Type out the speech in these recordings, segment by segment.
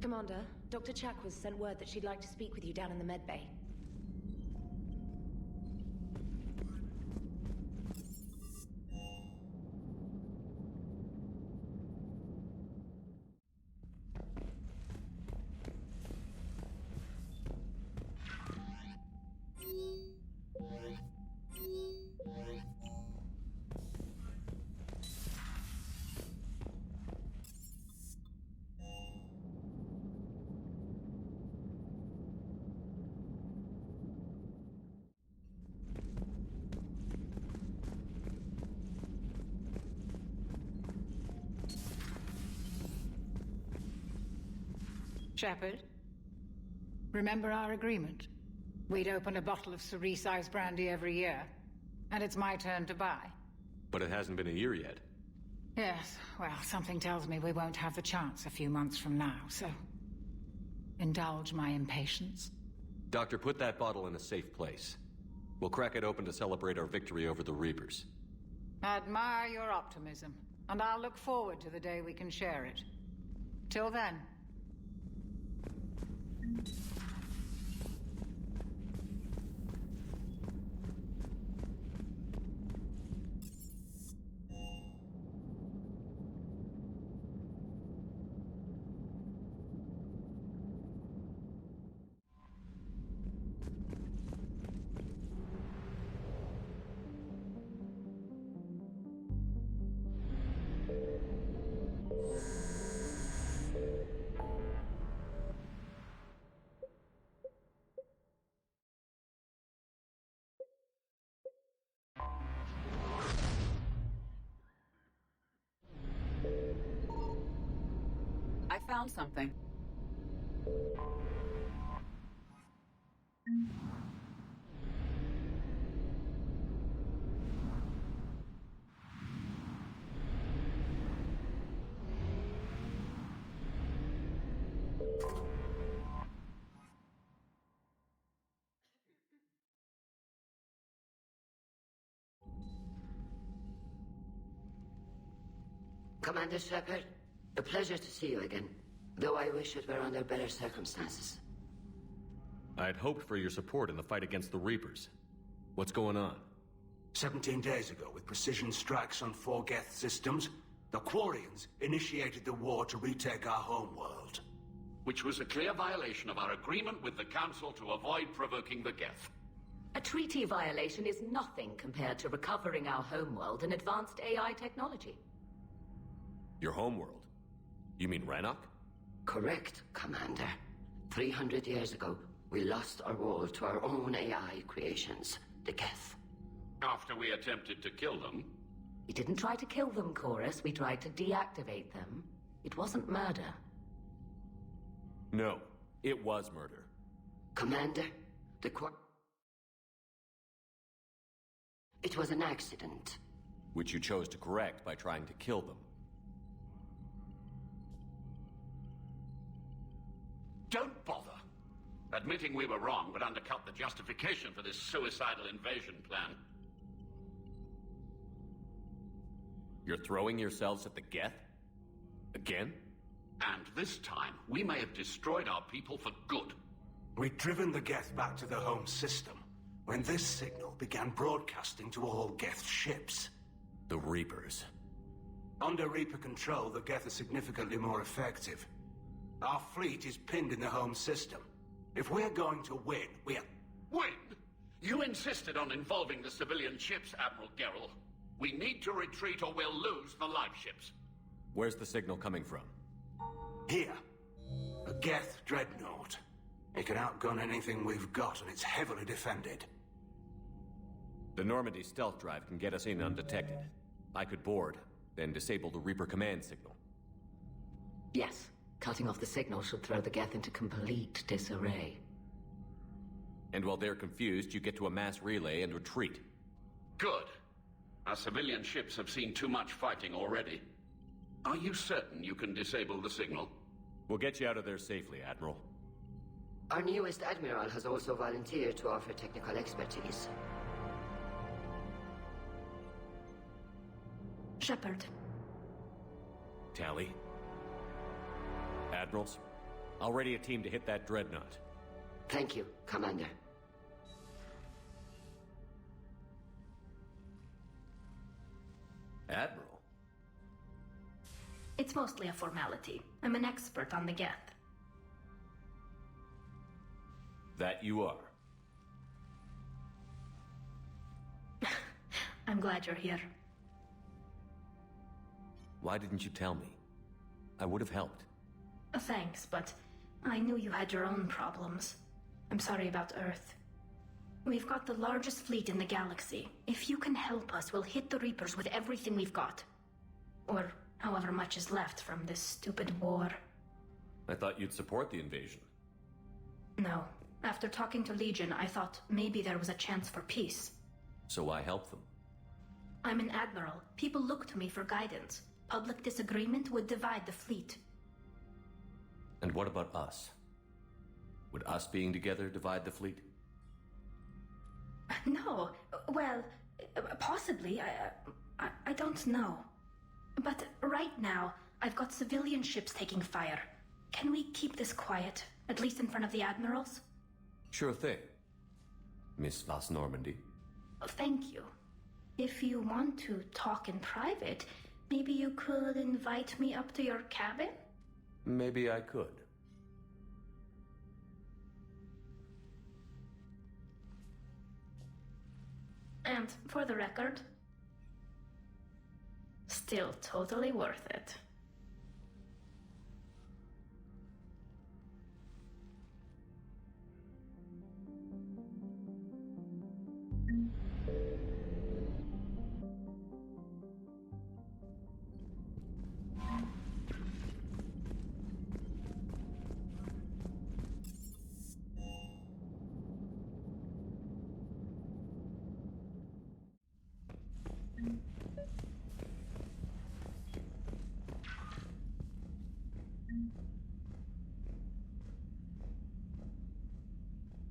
Commander, Dr. Chak was sent word that she'd like to speak with you down in the med bay. Shepard, remember our agreement? We'd open a bottle of cerise-sized brandy every year, and it's my turn to buy. But it hasn't been a year yet. Yes, well, something tells me we won't have the chance a few months from now, so... indulge my impatience. Doctor, put that bottle in a safe place. We'll crack it open to celebrate our victory over the Reapers. Admire your optimism, and I'll look forward to the day we can share it. Till then... I found something. Commander Shepard, a pleasure to see you again, though I wish it were under better circumstances. I had hoped for your support in the fight against the Reapers. What's going on? 17 days ago, with precision strikes on 4 Geth systems, the Quarians initiated the war to retake our homeworld. Which was a clear violation of our agreement with the Council to avoid provoking the Geth. A treaty violation is nothing compared to recovering our homeworld and advanced AI technology. Your homeworld? You mean Rannoch? Correct, Commander. 300 years ago, we lost our world to our own AI creations, the Geth. After we attempted to kill them? We didn't try to kill them, Chorus. We tried to deactivate them. It wasn't murder. No, it was murder. Commander, it was an accident. Which you chose to correct by trying to kill them. Don't bother. Admitting we were wrong would undercut the justification for this suicidal invasion plan. You're throwing yourselves at the Geth? Again? And this time, we may have destroyed our people for good. We'd driven the Geth back to the home system, when this signal began broadcasting to all Geth ships. The Reapers. Under Reaper control, the Geth are significantly more effective. Our fleet is pinned in the home system. If we're going to win, we're... Win? You insisted on involving the civilian ships, Admiral Gerrel. We need to retreat or we'll lose the live ships. Where's the signal coming from? Here. A Geth dreadnought. It can outgun anything we've got, and it's heavily defended. The Normandy stealth drive can get us in undetected. I could board, then disable the Reaper command signal. Yes. Cutting off the signal should throw the Geth into complete disarray. And while they're confused, you get to a mass relay and retreat. Good. Our civilian ships have seen too much fighting already. Are you certain you can disable the signal? We'll get you out of there safely, Admiral. Our newest Admiral has also volunteered to offer technical expertise. Shepard. Tali? Admirals? I'll ready a team to hit that dreadnought. Thank you, Commander. Admiral? It's mostly a formality. I'm an expert on the Geth. That you are. I'm glad you're here. Why didn't you tell me? I would have helped. Thanks, but I knew you had your own problems. I'm sorry about Earth. We've got the largest fleet in the galaxy. If you can help us, we'll hit the Reapers with everything we've got. Or however much is left from this stupid war. I thought you'd support the invasion. No. After talking to Legion, I thought maybe there was a chance for peace. So why help them? I'm an admiral. People look to me for guidance. Public disagreement would divide the fleet. And what about us? Would us being together divide the fleet? No. Well, possibly. I don't know. But right now, I've got civilian ships taking fire. Can we keep this quiet, at least in front of the admirals? Sure thing. Miss Vas Normandy. Thank you. If you want to talk in private, maybe you could invite me up to your cabin? Maybe I could. And for the record, still totally worth it.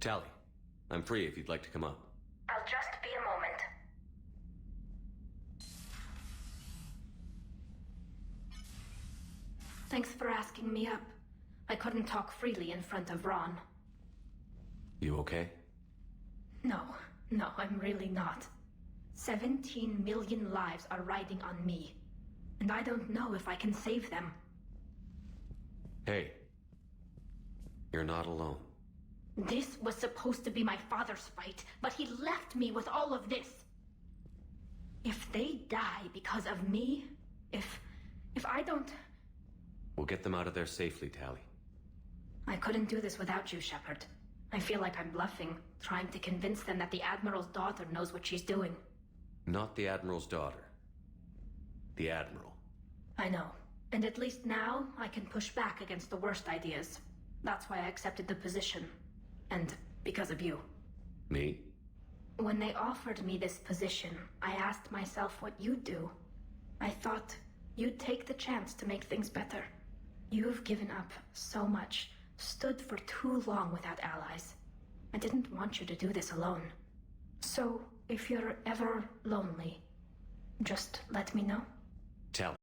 Tali, I'm free if you'd like to come up. I'll just be a moment. Thanks for asking me up. I couldn't talk freely in front of Ron. You okay? No, I'm really not. 17 million lives are riding on me. And I don't know if I can save them. Hey. You're not alone. This was supposed to be my father's fight, but he left me with all of this. If they die because of me, if I don't... We'll get them out of there safely, Tali. I couldn't do this without you, Shepard. I feel like I'm bluffing, trying to convince them that the Admiral's daughter knows what she's doing. Not the Admiral's daughter. The Admiral. I know. And at least now, I can push back against the worst ideas. That's why I accepted the position. And because of you. Me? When they offered me this position, I asked myself what you'd do. I thought you'd take the chance to make things better. You've given up so much, stood for too long without allies. I didn't want you to do this alone. So, if you're ever lonely, just let me know. Tali.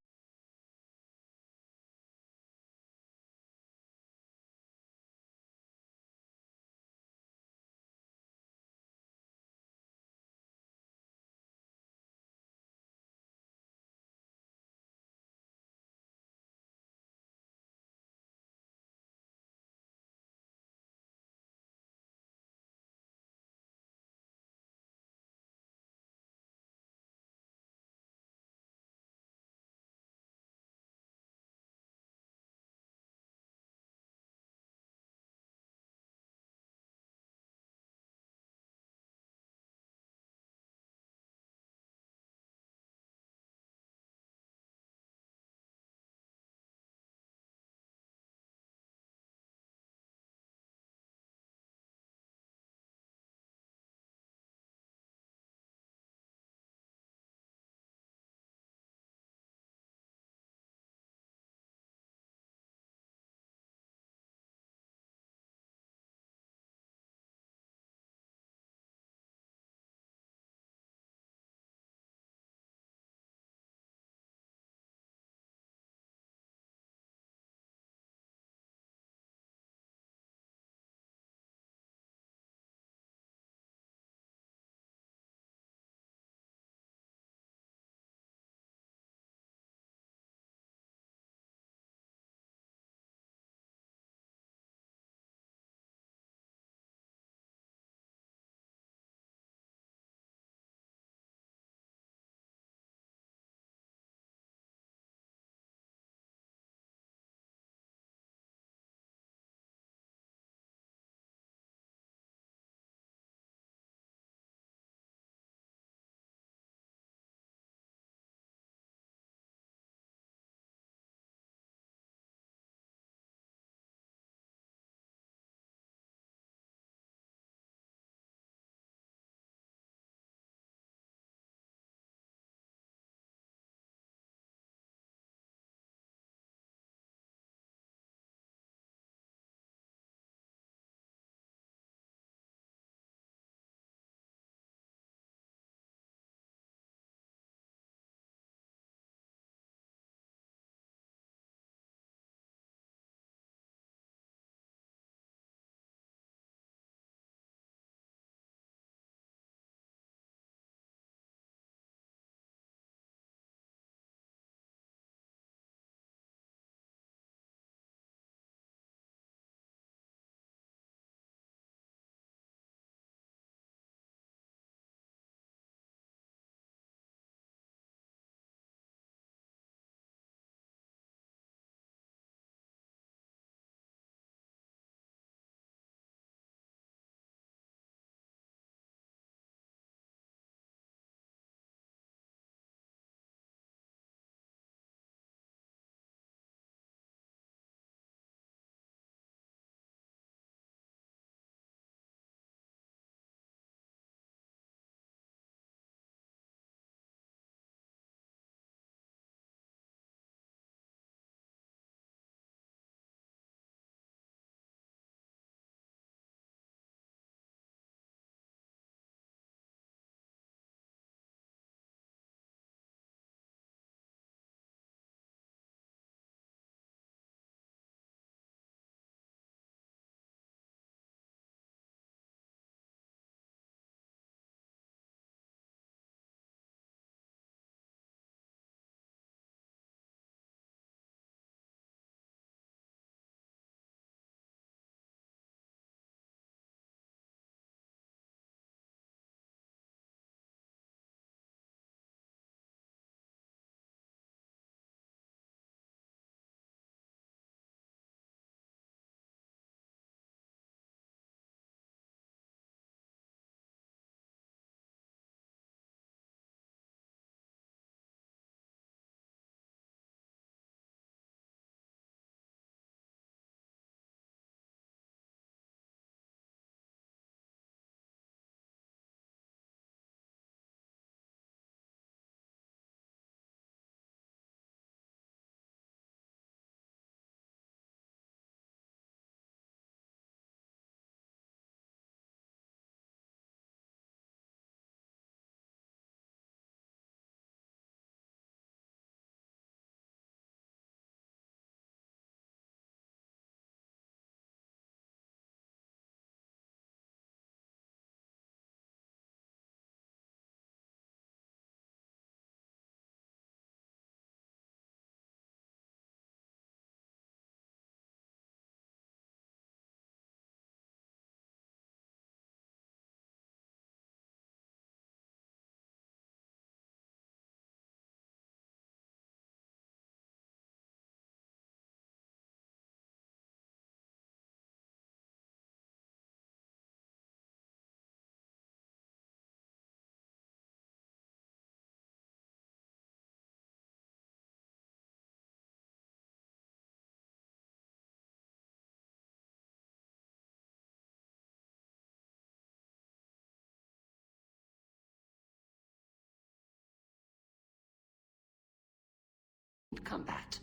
combat.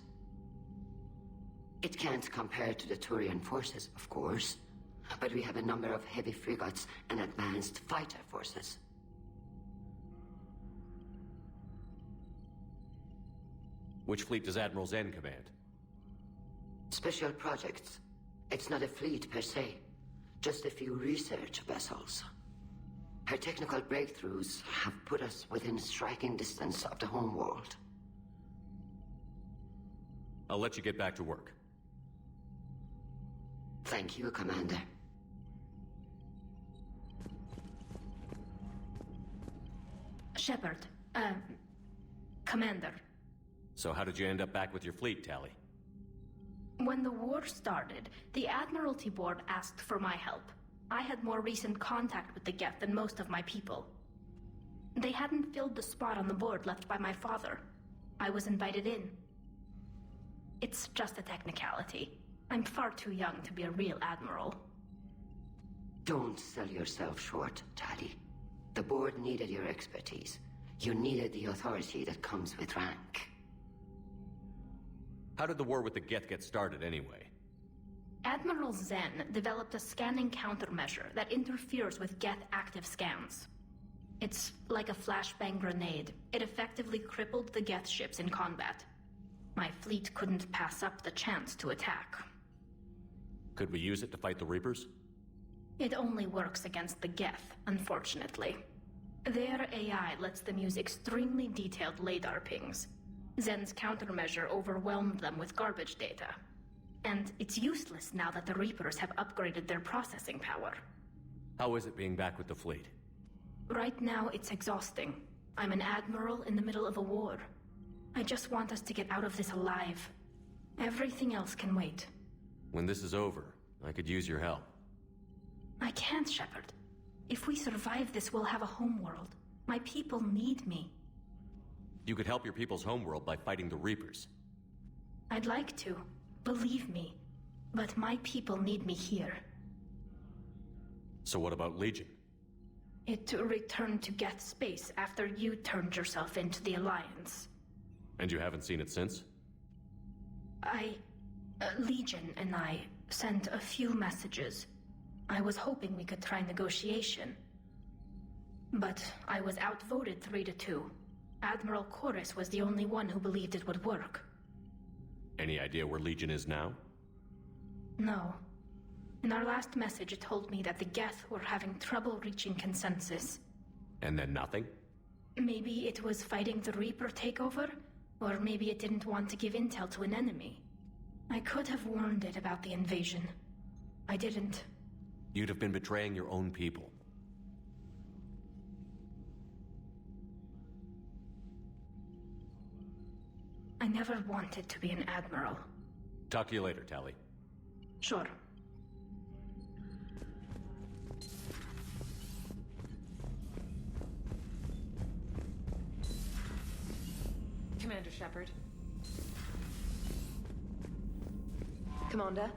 It can't compare to the Turian forces, of course, but we have a number of heavy frigates and advanced fighter forces. Which fleet does Admiral Zen command? Special projects. It's not a fleet per se, just a few research vessels. Her technical breakthroughs have put us within striking distance of the home world. I'll let you get back to work. Thank you, Commander. Shepard, Commander. So how did you end up back with your fleet, Tali? When the war started, the Admiralty Board asked for my help. I had more recent contact with the Geth than most of my people. They hadn't filled the spot on the board left by my father. I was invited in. It's just a technicality. I'm far too young to be a real admiral. Don't sell yourself short, Tali. The board needed your expertise. You needed the authority that comes with rank. How did the war with the Geth get started, anyway? Admiral Zen developed a scanning countermeasure that interferes with Geth active scans. It's like a flashbang grenade. It effectively crippled the Geth ships in combat. My fleet couldn't pass up the chance to attack. Could we use it to fight the Reapers? It only works against the Geth, unfortunately. Their AI lets them use extremely detailed LADAR pings. Zen's countermeasure overwhelmed them with garbage data. And it's useless now that the Reapers have upgraded their processing power. How is it being back with the fleet? Right now, it's exhausting. I'm an admiral in the middle of a war. I just want us to get out of this alive. Everything else can wait. When this is over, I could use your help. I can't, Shepard. If we survive this, we'll have a homeworld. My people need me. You could help your people's homeworld by fighting the Reapers. I'd like to. Believe me. But my people need me here. So what about Legion? It returned to Geth space after you turned yourself into the Alliance. And you haven't seen it since? Legion and I sent a few messages. I was hoping we could try negotiation. But I was outvoted 3-2. Admiral Chorus was the only one who believed it would work. Any idea where Legion is now? No. In our last message, it told me that the Geth were having trouble reaching consensus. And then nothing? Maybe it was fighting the Reaper takeover, or maybe it didn't want to give intel to an enemy. I could have warned it about the invasion. I didn't. You'd have been betraying your own people. I never wanted to be an admiral. Talk to you later, Tali. Sure. Commander Shepard. Commander?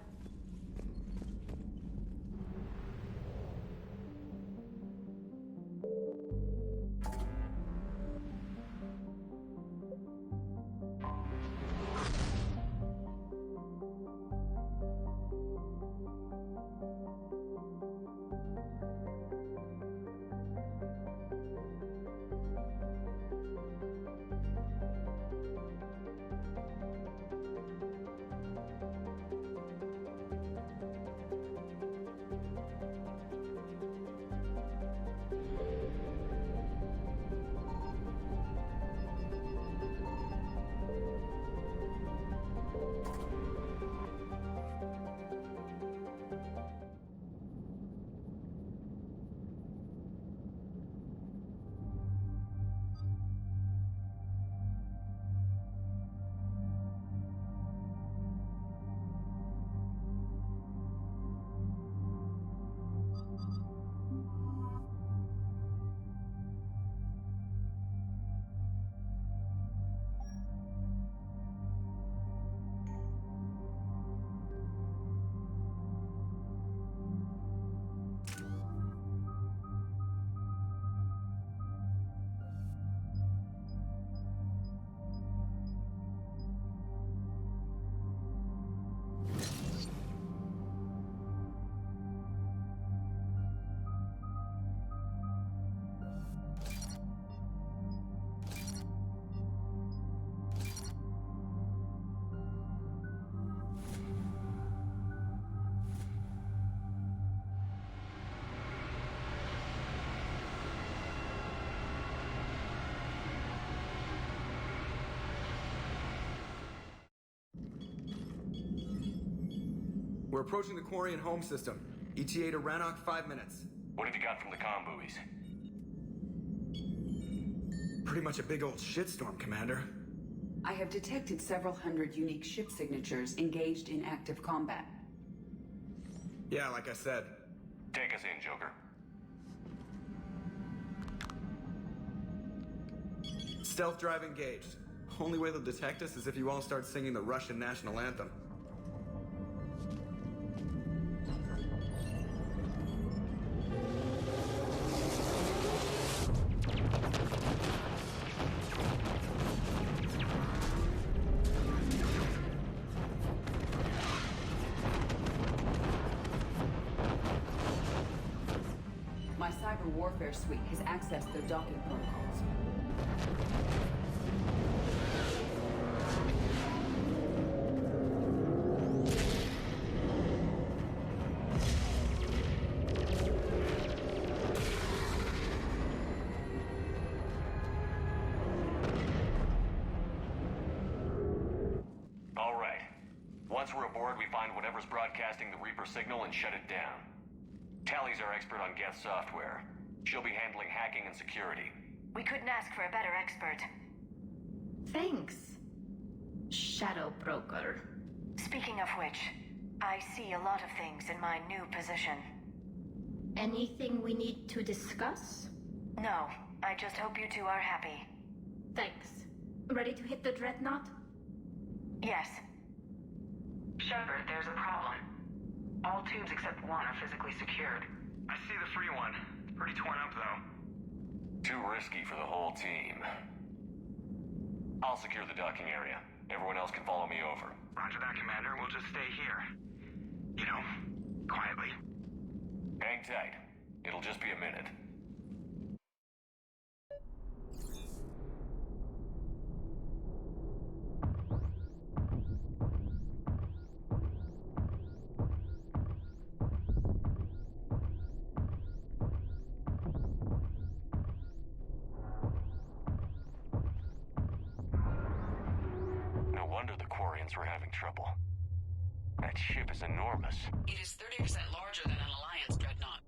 We're approaching the Quarian home system. ETA to Rannoch, 5 minutes. What have you got from the comm buoys? Pretty much a big old shitstorm, Commander. I have detected several hundred unique ship signatures engaged in active combat. Yeah, like I said. Take us in, Joker. Stealth drive engaged. Only way they'll detect us is if you all start singing the Russian national anthem. My cyber warfare suite has accessed their docking protocols. All right. Once we're aboard, we find whatever's broadcasting the Reaper signal and shut it down. Tali's our expert on Geth software. She'll be handling hacking and security. We couldn't ask for a better expert. Thanks, Shadow Broker. Speaking of which, I see a lot of things in my new position. Anything we need to discuss? No, I just hope you two are happy. Thanks. Ready to hit the Dreadnought? Yes. Shepard, there's a problem. All tubes except one are physically secured. I see the free one. Pretty torn up, though. Too risky for the whole team. I'll secure the docking area. Everyone else can follow me over. Roger that, Commander. We'll just stay here. You know, quietly. Hang tight. It'll just be a minute. No wonder the Quarians were having trouble. That ship is enormous. It is 30% larger than an Alliance dreadnought.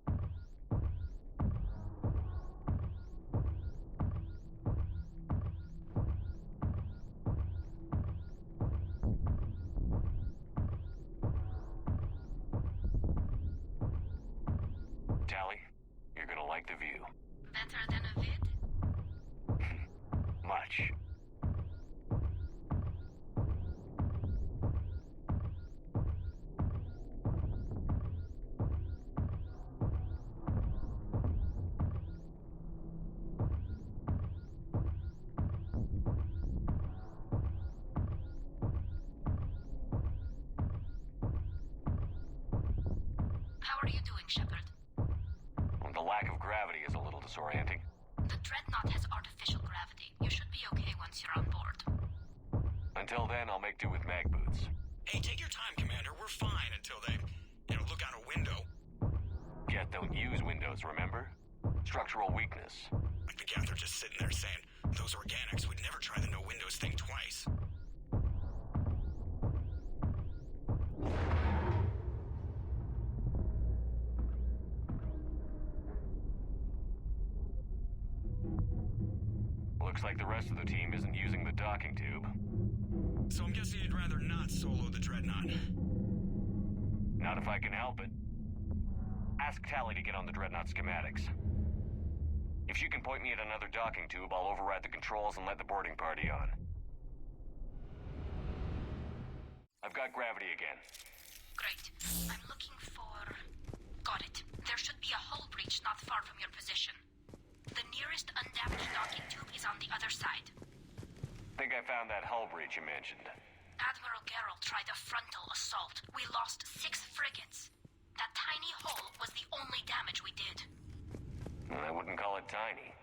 Tali, you're gonna like the view. Better than a vid? Much. How are you doing, Shepard? The lack of gravity is a little disorienting. The Dreadnought has artificial gravity. You should be okay once you're on board. Until then, I'll make do with mag boots. Hey, take your time, Commander. We're fine until they, look out a window. Geth don't use windows, remember? Structural weakness. Like the Geth are just sitting there saying, those organics would never try the no windows thing twice. Looks like the rest of the team isn't using the docking tube. So I'm guessing you'd rather not solo the Dreadnought. Not if I can help it. Ask Tali to get on the Dreadnought schematics. If she can point me at another docking tube, I'll override the controls and let the boarding party on. I've got gravity again. Great. I'm looking for... Got it. There should be a hull breach not far from your position. The nearest undamaged docking tube is on the other side. Think I found that hull breach you mentioned. Admiral Geralt tried a frontal assault. We lost 6 frigates. That tiny hole was the only damage we did. I wouldn't call it tiny.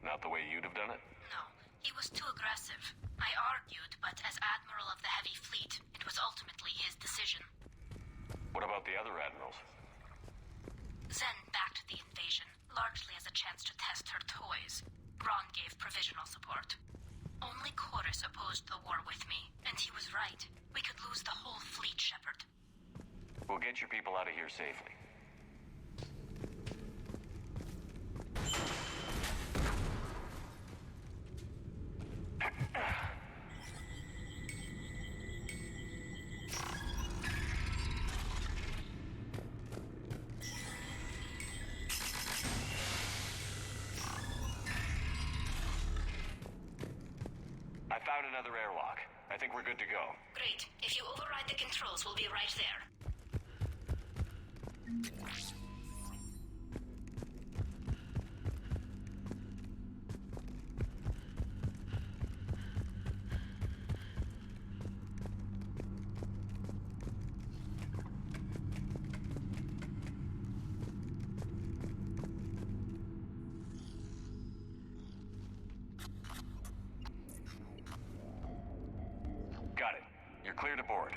Not the way you'd have done it. No, he was too aggressive. I argued, but as Admiral of the Heavy Fleet, it was ultimately his decision. What about the other admirals? Zen backed the invasion, largely as a chance to test her toys. Ron gave provisional support. Only Chorus opposed the war with me, and he was right. We could lose the whole fleet, Shepard. We'll get your people out of here safely. I found another airlock. I think we're good to go. Great. If you override the controls, we'll be right there. Got it. You're clear to board.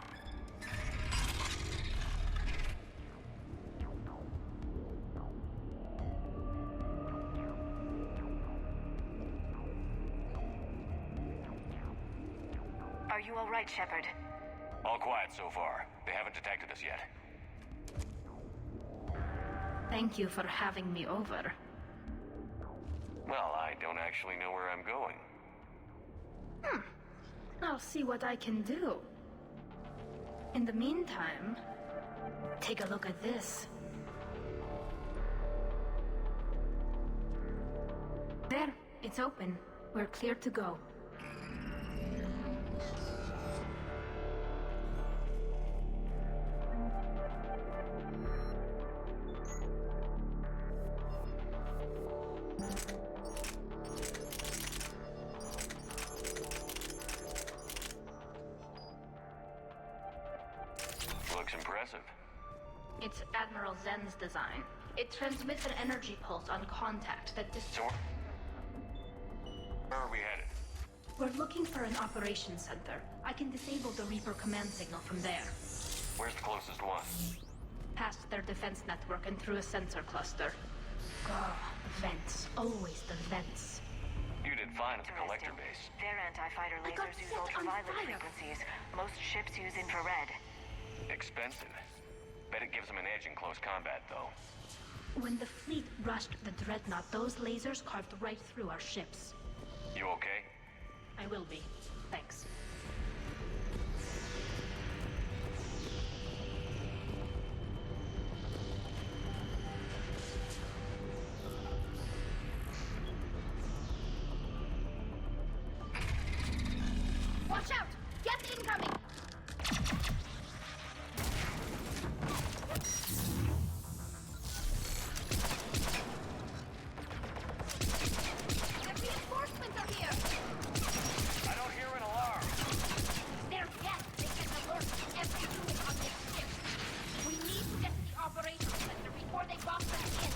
Are you all right, Shepard? All quiet so far. They haven't detected us yet. Thank you for having me over. Well, I don't actually know where I'm going. I'll see what I can do. In the meantime, take a look at this. There, it's open. We're clear to go. Looks impressive. It's Admiral Zen's design. It transmits an energy pulse on contact that So where are we headed? We're looking for an operations center. I can disable the Reaper command signal from there. Where's the closest one? Past their defense network and through a sensor cluster. Oh, vents. Always the vents. You did fine at the collector base. Their anti-fighter I got lasers use set on ultraviolet fire. frequencies. Most ships use infrared. Expensive. Bet it gives them an edge in close combat, though. When the fleet rushed the Dreadnought, those lasers carved right through our ships. You okay? I will be. Thanks. Watch out! Gas incoming! The reinforcements are here! I don't hear an alarm. They're dead! They can alert every unit on this ship! We need to get to the operations center before they bomb back in!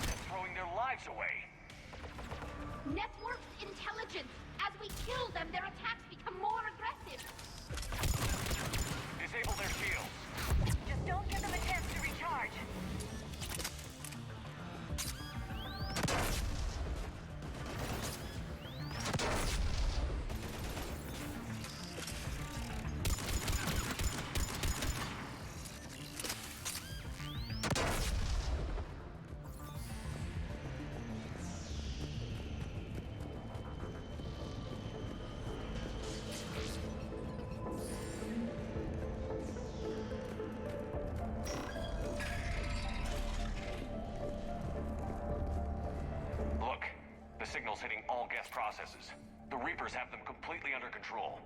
They're throwing their lives away. Networked intelligence! As we kill them, their attacks become more aggressive! Disable their shields. Just don't give them a chance to recharge. Look, the signal's hitting all guest processes. The Reapers have them completely under control.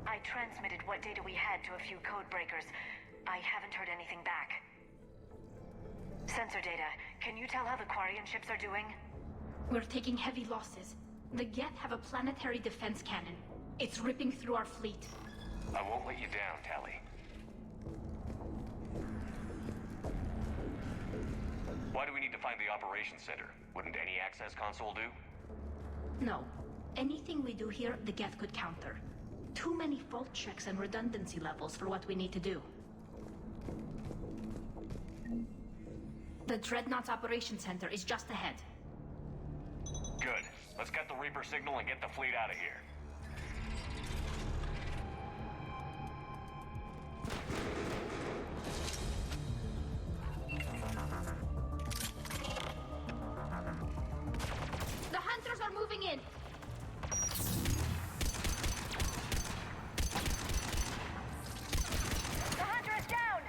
I transmitted what data we had to a few code breakers. I haven't heard anything back. Sensor data. Can you tell how the Quarian ships are doing? We're taking heavy losses. The Geth have a planetary defense cannon. It's ripping through our fleet. I won't let you down, Tali. Why do we need to find the operations center? Wouldn't any access console do? No. Anything we do here, the Geth could counter. Too many fault checks and redundancy levels for what we need to do. The Dreadnought's operations center is just ahead. Good. Let's get the Reaper signal and get the fleet out of here. The hunters are moving in! The hunter is down!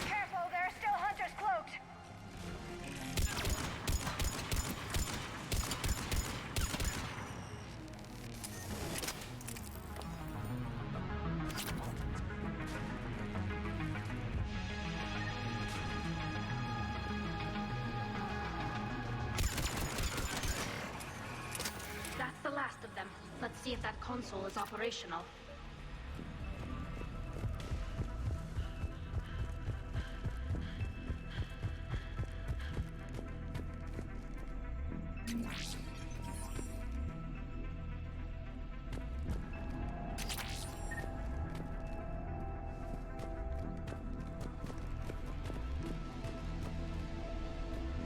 Careful, there are still hunters cloaked! That's the last of them. Let's see if that console is operational.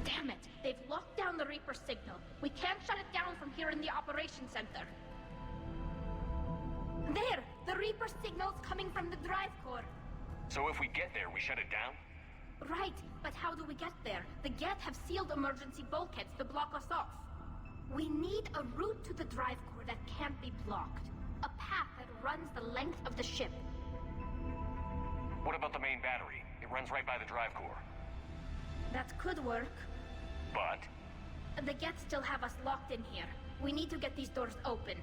Damn it! They've locked down the Reaper signal. We can't shut it down from here in the operations center. There! The Reaper signal's coming from the drive core. So if we get there, we shut it down? Right, but how do we get there? The Geth have sealed emergency bulkheads to block us off. We need a route to the drive core that can't be blocked. A path that runs the length of the ship. What about the main battery? It runs right by the drive core. That could work. But? The Geth still have us locked in here. We need to get these doors open.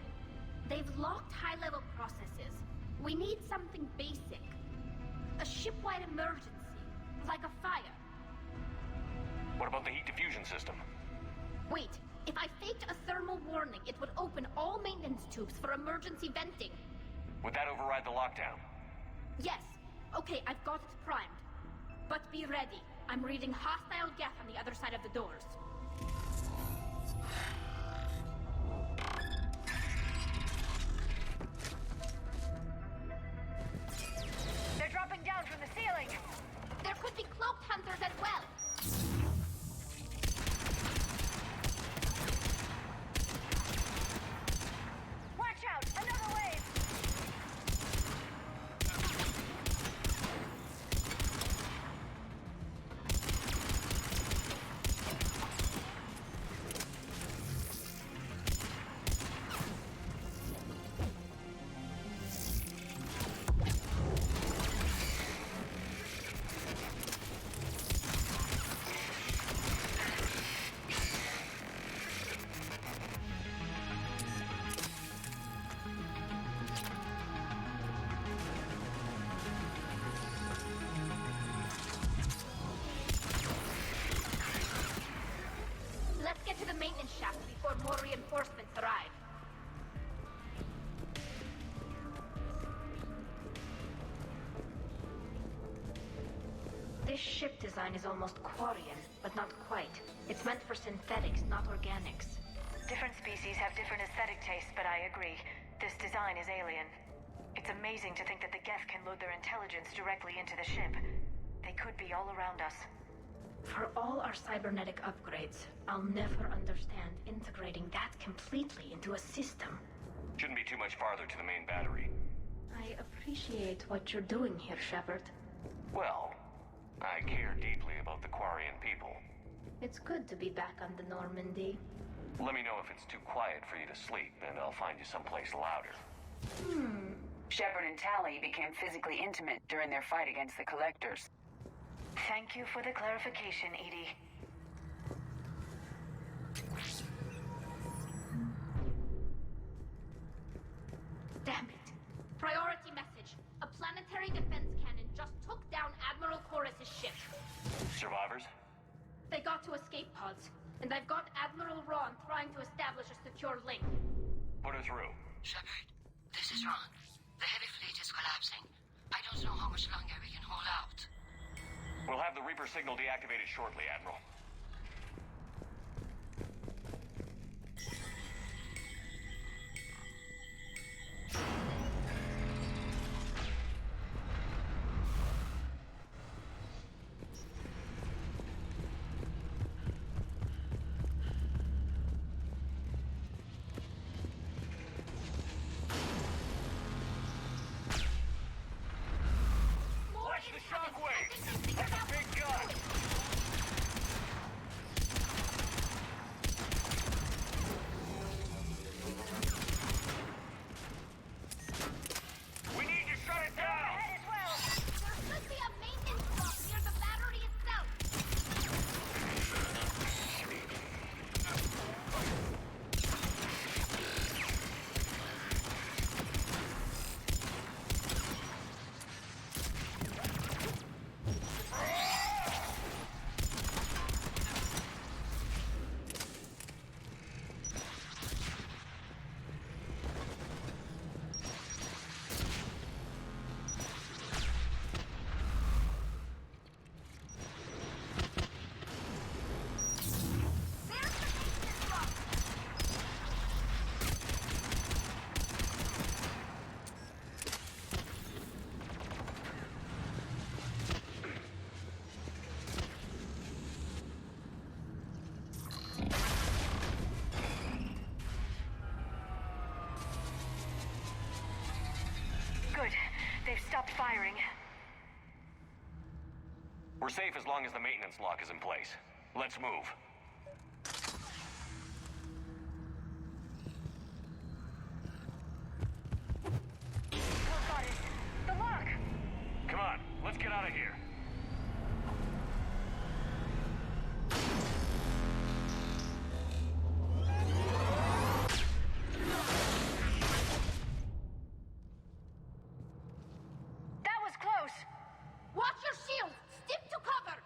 They've locked high-level processes. We need something basic. A ship-wide emergency. Like a fire. What about the heat diffusion system? Wait, if I faked a thermal warning, it would open all maintenance tubes for emergency venting. Would that override the lockdown? Yes. Okay, I've got it primed. But be ready. I'm reading hostile Geth on the other side of the doors. They're dropping down from the ceiling! There could be cloaked hunters as well. Watch out! Another wave! Let's get to the maintenance shaft before more reinforcements arrive. This ship design is almost Quarian, but not quite. It's meant for synthetics, not organics. Different species have different aesthetic tastes, but I agree. This design is alien. It's amazing to think that the Geth can load their intelligence directly into the ship. They could be all around us. For all our cybernetic upgrades, I'll never understand integrating that completely into a system. Shouldn't be too much farther to the main battery. I appreciate what you're doing here, Shepard. Well, I care deeply about the Quarian people. It's good to be back on the Normandy. Let me know if it's too quiet for you to sleep, and I'll find you someplace louder. Shepard and Tali became physically intimate during their fight against the Collectors. Thank you for the clarification, Edie. Damn it. Priority message. A planetary defense cannon just took down Admiral Corus's ship. Survivors? They got to escape pods, and I've got Admiral Ron trying to establish a secure link. Put her through. Shepard, this is wrong. The heavy fleet is collapsing. I don't know how much longer we can hold out. We'll have the Reaper signal deactivated shortly, Admiral. Watch the shockwave! That's a big gun! We need to shut it down! As well. There should be a maintenance block near the battery itself. Good. They've stopped firing. We're safe as long as the maintenance lock is in place. Let's move. Oh god, it's the lock! Come on, let's get out of here. That was close! Watch your shield. Stick to cover.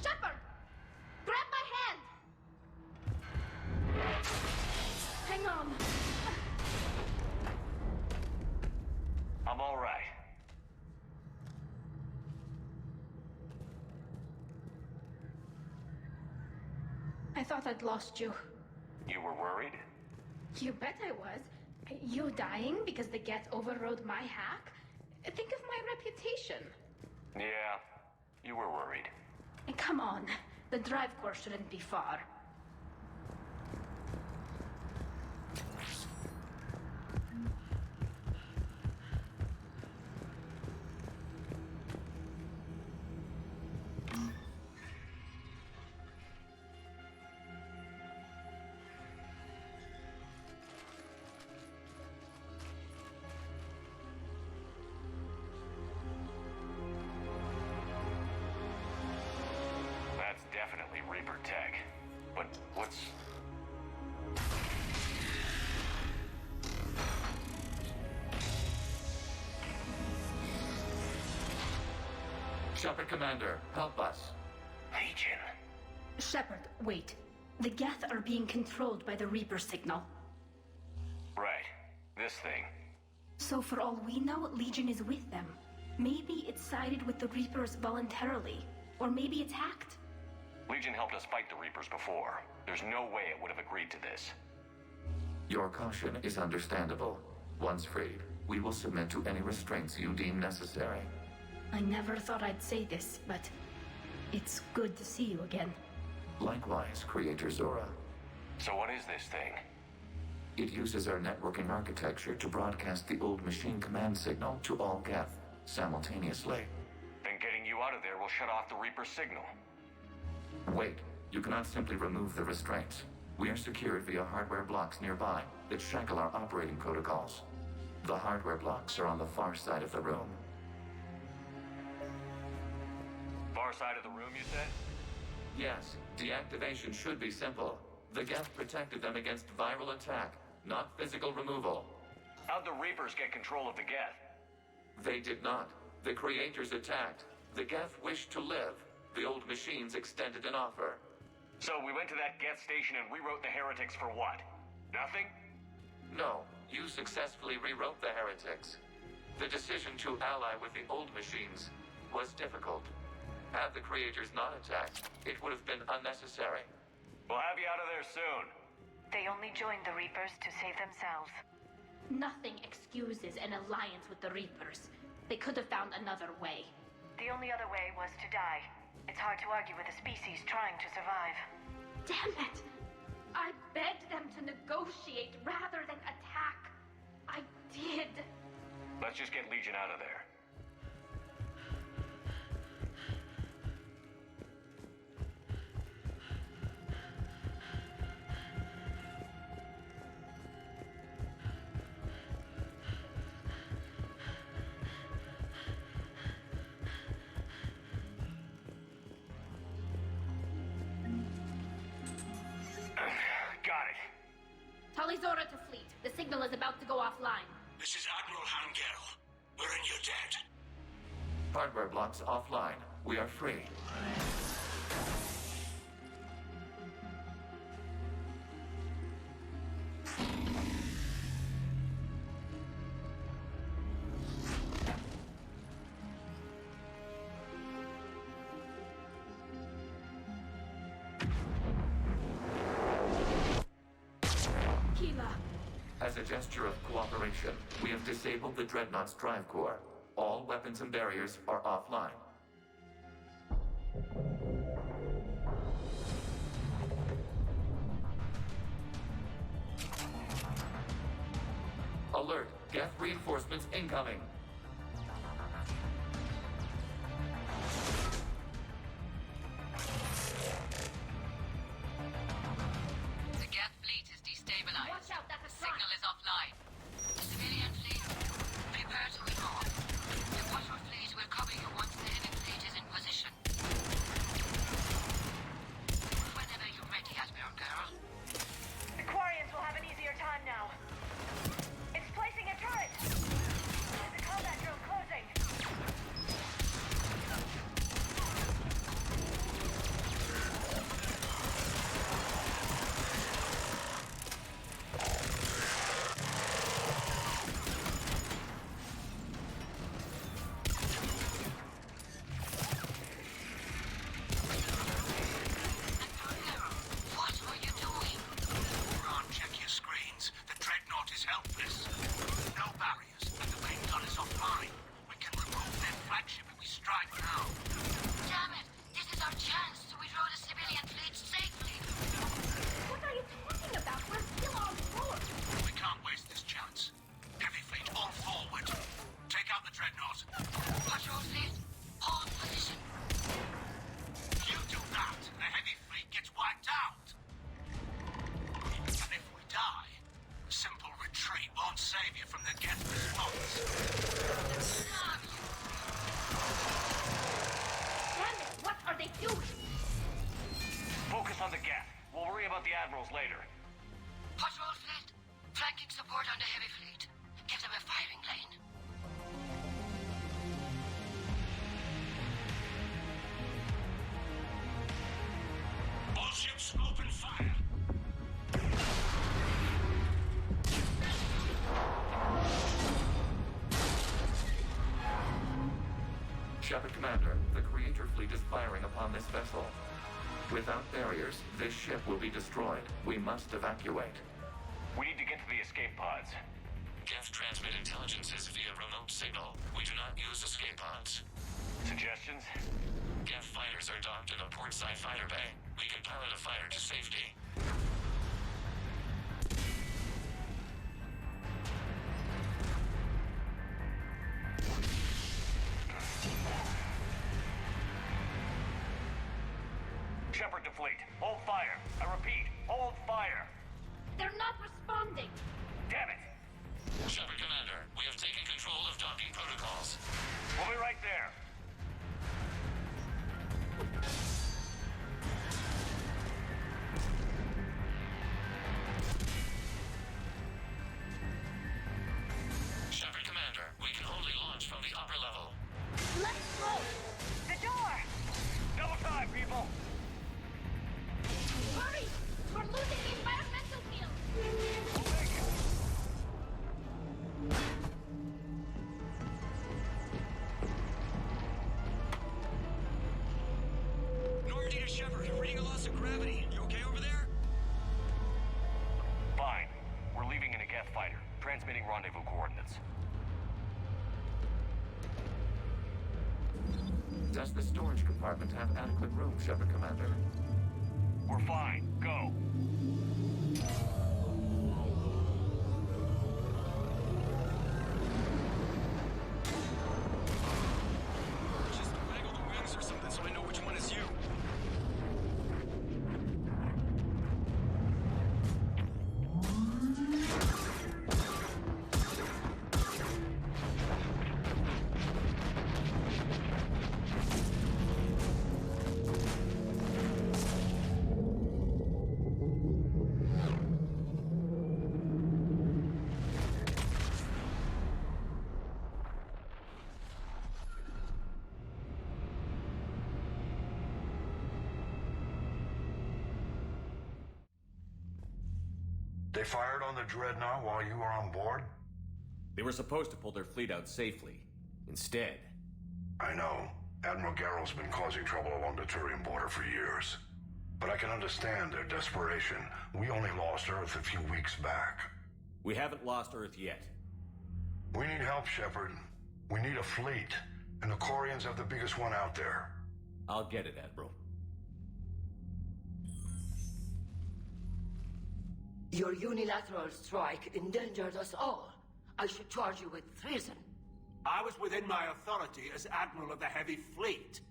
Shepard, grab my hand. Hang on. I'm all right. I thought I'd lost you. You were worried? You bet I was. You dying because the Geth overrode my hack? Think of my reputation. Yeah, you were worried. Come on, the drive core shouldn't be far. That's definitely Reaper tech. But what's... Shepard Commander, help us. Legion? Shepard, wait. The Geth are being controlled by the Reaper signal. Right. This thing. So for all we know, Legion is with them. Maybe it sided with the Reapers voluntarily. Or maybe it's hacked. Legion helped us fight the Reapers before. There's no way it would have agreed to this. Your caution is understandable. Once freed, we will submit to any restraints you deem necessary. I never thought I'd say this, but it's good to see you again. Likewise, Creator Zora. So what is this thing? It uses our networking architecture to broadcast the old machine command signal to all Geth simultaneously. Then getting you out of there will shut off the Reaper signal. Wait, you cannot simply remove the restraints. We are secured via hardware blocks nearby that shackle our operating protocols. The hardware blocks are on the far side of the room. Far side of the room, you said? Yes, deactivation should be simple. The Geth protected them against viral attack, not physical removal. How'd the Reapers get control of the Geth? They did not. The Creators attacked. The Geth wished to live. The old machines extended an offer. So we went to that Geth station and rewrote the heretics for what? Nothing? No, you successfully rewrote the heretics. The decision to ally with the old machines was difficult. Had the Creators not attacked, it would have been unnecessary. We'll have you out of there soon. They only joined the Reapers to save themselves. Nothing excuses an alliance with the Reapers. They could have found another way. The only other way was to die. It's hard to argue with a species trying to survive. Damn it! I begged them to negotiate rather than attack. I did. Let's just get Legion out of there. Got it. Tali Zora to fleet. The signal is about to go offline. This is Admiral Hangel. We're in your debt. Hardware blocks offline. We are free. As a gesture of cooperation, we have disabled the Dreadnought's drive core. All weapons and barriers are offline. Alert! Geth reinforcements incoming! The Geth fleet is destabilized. Watch out, that's a Signal is offline. Civilian fleet, prepare to evolve. The water fleet will cover you once the heavy fleet is in position. Whenever you're ready, Admiral Girl. The Quarians will have an easier time now. It's placing a turret! There's a Geth. We'll worry about the admirals later. Patrol fleet, flanking support on the heavy fleet. Give them a firing lane. All ships open fire. Shepard Commander, the Creator fleet is firing upon this vessel. Without barriers, this ship will be destroyed. We must evacuate. We need to get to the escape pods. Geth transmit intelligences via remote signal. We do not use escape pods. Suggestions? Geth fighters are docked in a portside fighter bay. We can pilot a fighter to safety. Shepard to fleet. Hold fire. I repeat, hold fire. They're not responding. Damn it! Shepard Commander, we have taken control of docking protocols. We'll be right there. Shepard Commander, we can only launch from the upper level. Let's go. The door! Double time, people! Hurry! We're losing the environmental field. We'll make it. Normandy to Shepard, reading a loss of gravity. You okay over there? Fine. We're leaving in a Geth fighter. Transmitting rendezvous coordinates. Does the storage compartment have adequate room, Shepard Commander? We're fine. Go. Just waggle the wings or something so I know which one is you. They fired on the Dreadnought while you were on board? They were supposed to pull their fleet out safely. Instead... I know. Admiral Garrow's been causing trouble along the Turian border for years. But I can understand their desperation. We only lost Earth a few weeks back. We haven't lost Earth yet. We need help, Shepard. We need a fleet. And the Corians have the biggest one out there. I'll get it, Admiral. Your unilateral strike endangered us all. I should charge you with treason. I was within my authority as Admiral of the Heavy Fleet.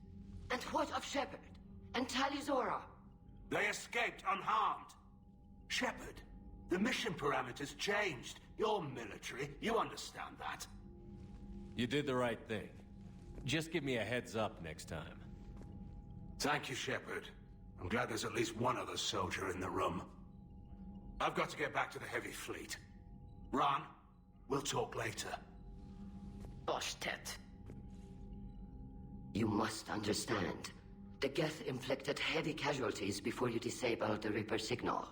And what of Shepard? And Tali Zora? They escaped unharmed. Shepard, the mission parameters changed. You're military. You understand that. You did the right thing. Just give me a heads up next time. Thank you, Shepard. I'm glad there's at least one other soldier in the room. I've got to get back to the Heavy Fleet. Ron, we'll talk later. Oshtet. You must understand. The Geth inflicted heavy casualties before you disabled the Reaper signal.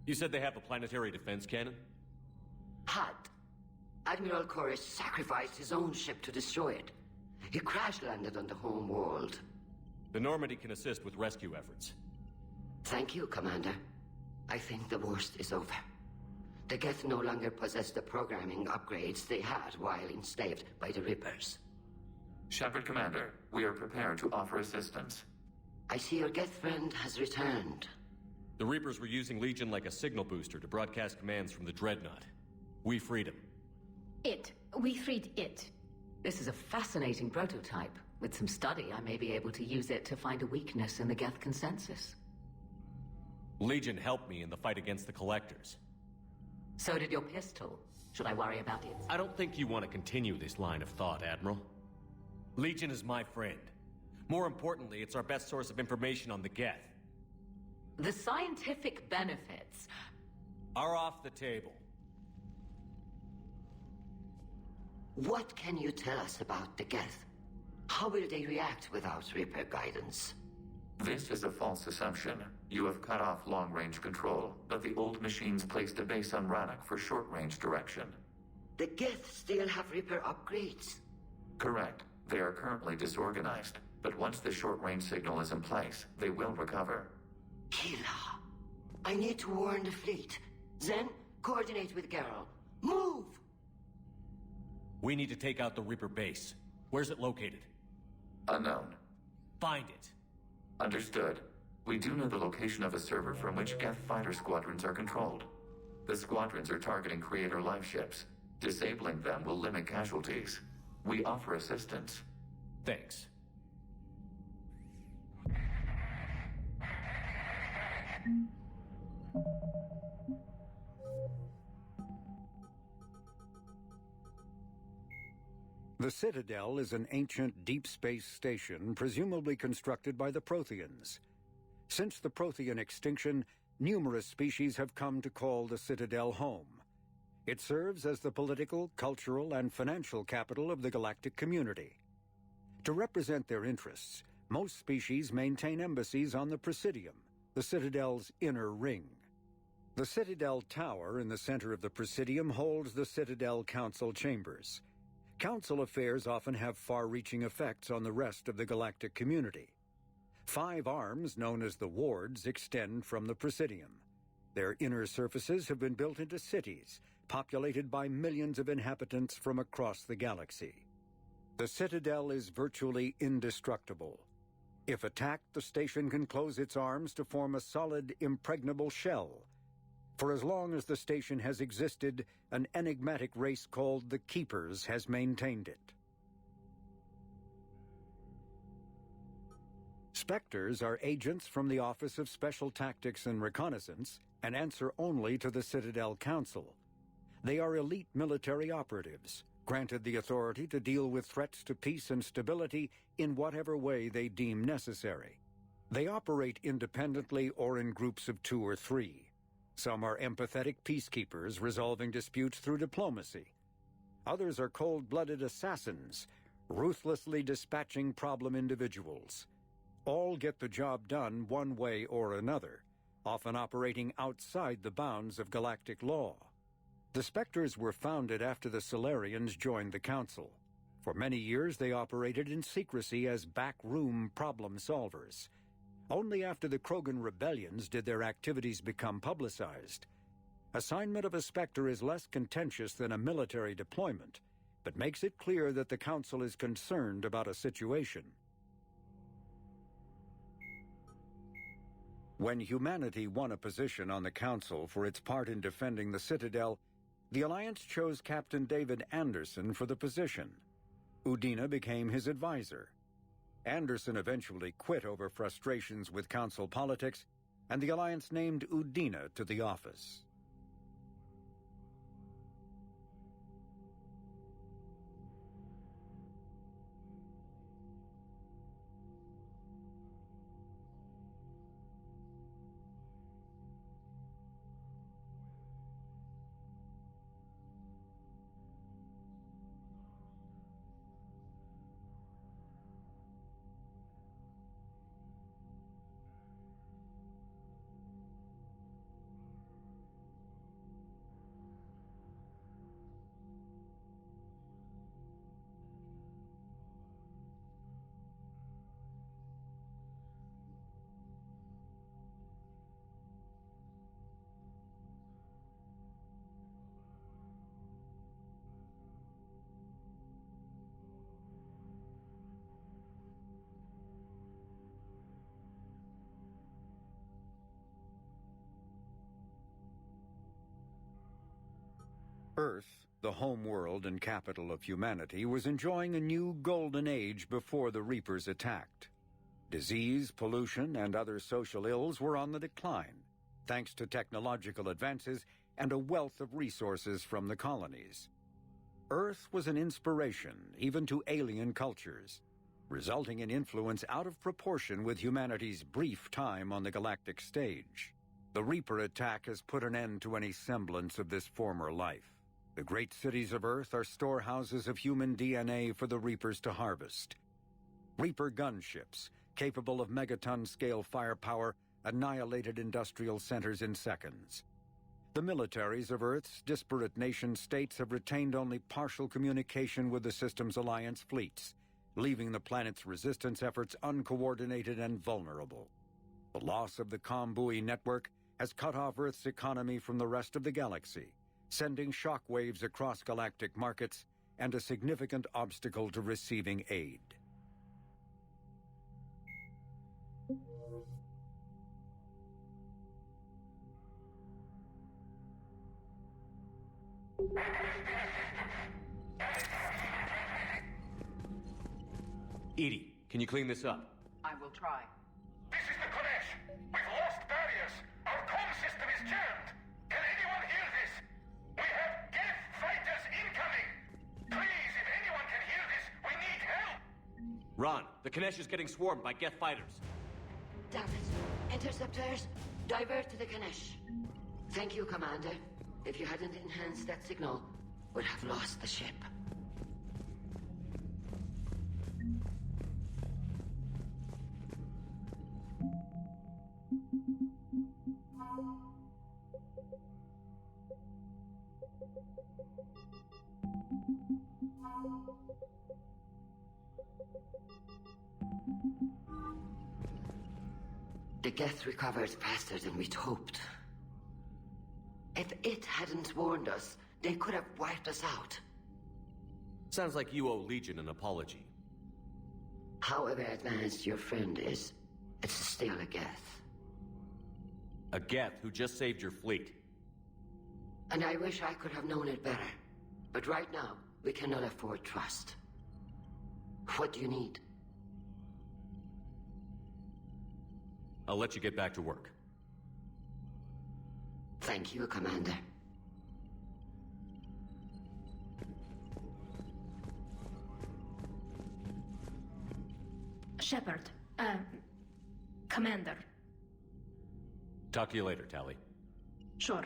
You said they have a planetary defense cannon? Had. Admiral Koris sacrificed his own ship to destroy it. He crash-landed on the home world. The Normandy can assist with rescue efforts. Thank you, Commander. I think the worst is over. The Geth no longer possess the programming upgrades they had while enslaved by the Reapers. Shepard Commander, we are prepared to offer assistance. I see your Geth friend has returned. The Reapers were using Legion like a signal booster to broadcast commands from the Dreadnought. We freed him. We freed it. This is a fascinating prototype. With some study, I may be able to use it to find a weakness in the Geth consensus. Legion helped me in the fight against the Collectors. So did your pistol. Should I worry about it? I don't think you want to continue this line of thought, Admiral. Legion is my friend. More importantly, it's our best source of information on the Geth. The scientific benefits are off the table. What can you tell us about the Geth? How will they react without Reaper guidance? This is a false assumption. You have cut off long-range control, but the old machines placed a base on Rannoch for short-range direction. The Geth still have Reaper upgrades? Correct. They are currently disorganized, but once the short-range signal is in place, they will recover. Hila, I need to warn the fleet. Then, coordinate with Geralt. Move! We need to take out the Reaper base. Where's it located? Unknown. Find it. Understood. We do know the location of a server from which Geth fighter squadrons are controlled. The squadrons are targeting Creator live ships. Disabling them will limit casualties. We offer assistance. Thanks. The Citadel is an ancient deep space station presumably constructed by the Protheans. Since the Prothean extinction, numerous species have come to call the Citadel home. It serves as the political, cultural, and financial capital of the galactic community. To represent their interests, most species maintain embassies on the Presidium, the Citadel's inner ring. The Citadel Tower in the center of the Presidium holds the Citadel Council chambers. Council affairs often have far-reaching effects on the rest of the galactic community. 5 arms, known as the wards, extend from the Presidium. Their inner surfaces have been built into cities, populated by millions of inhabitants from across the galaxy. The Citadel is virtually indestructible. If attacked, the station can close its arms to form a solid, impregnable shell. For as long as the station has existed, an enigmatic race called the Keepers has maintained it. Spectres are agents from the Office of Special Tactics and Reconnaissance and answer only to the Citadel Council. They are elite military operatives, granted the authority to deal with threats to peace and stability in whatever way they deem necessary. They operate independently or in groups of 2 or 3. Some are empathetic peacekeepers resolving disputes through diplomacy. Others are cold-blooded assassins, ruthlessly dispatching problem individuals. All get the job done one way or another, often operating outside the bounds of galactic law. The Spectres were founded after the Solarians joined the Council. For many years they operated in secrecy as backroom problem solvers. Only after the Krogan rebellions did their activities become publicized. Assignment of a Spectre is less contentious than a military deployment, but makes it clear that the Council is concerned about a situation. When humanity won a position on the Council for its part in defending the Citadel, the Alliance chose Captain David Anderson for the position. Udina became his advisor. Anderson eventually quit over frustrations with Council politics, and the Alliance named Udina to the office. Earth, the home world and capital of humanity, was enjoying a new golden age before the Reapers attacked. Disease, pollution, and other social ills were on the decline, thanks to technological advances and a wealth of resources from the colonies. Earth was an inspiration even to alien cultures. resulting in influence out of proportion with humanity's brief time on the galactic stage. The Reaper attack has put an end to any semblance of this former life. The great cities of Earth are storehouses of human DNA for the Reapers to harvest. Reaper gunships, capable of megaton-scale firepower, annihilated industrial centers in seconds. The militaries of Earth's disparate nation-states have retained only partial communication with the system's alliance fleets, leaving the planet's resistance efforts uncoordinated and vulnerable. The loss of the comm buoy network has cut off Earth's economy from the rest of the galaxy, sending shockwaves across galactic markets and a significant obstacle to receiving aid. Edie, can you clean this up? I will try. This is the Kodesh. We've lost barriers. Our comm system is jammed. Can anyone hear this? We have Geth fighters incoming. Please, if anyone can hear this, we need help. Ron, the Kanesh is getting swarmed by Geth fighters. Damn it. Interceptors, divert to the Ganesh. Thank you, Commander. If you hadn't enhanced that signal, we'd have lost the ship. The Geth recovered faster than we'd hoped. If it hadn't warned us, they could have wiped us out. Sounds like you owe Legion an apology. However advanced your friend is, it's still a Geth. A Geth who just saved your fleet. And I wish I could have known it better. But right now, we cannot afford trust. What do you need? I'll let you get back to work. Thank you, Commander. Shepard, Commander. Talk to you later, Tali. Sure.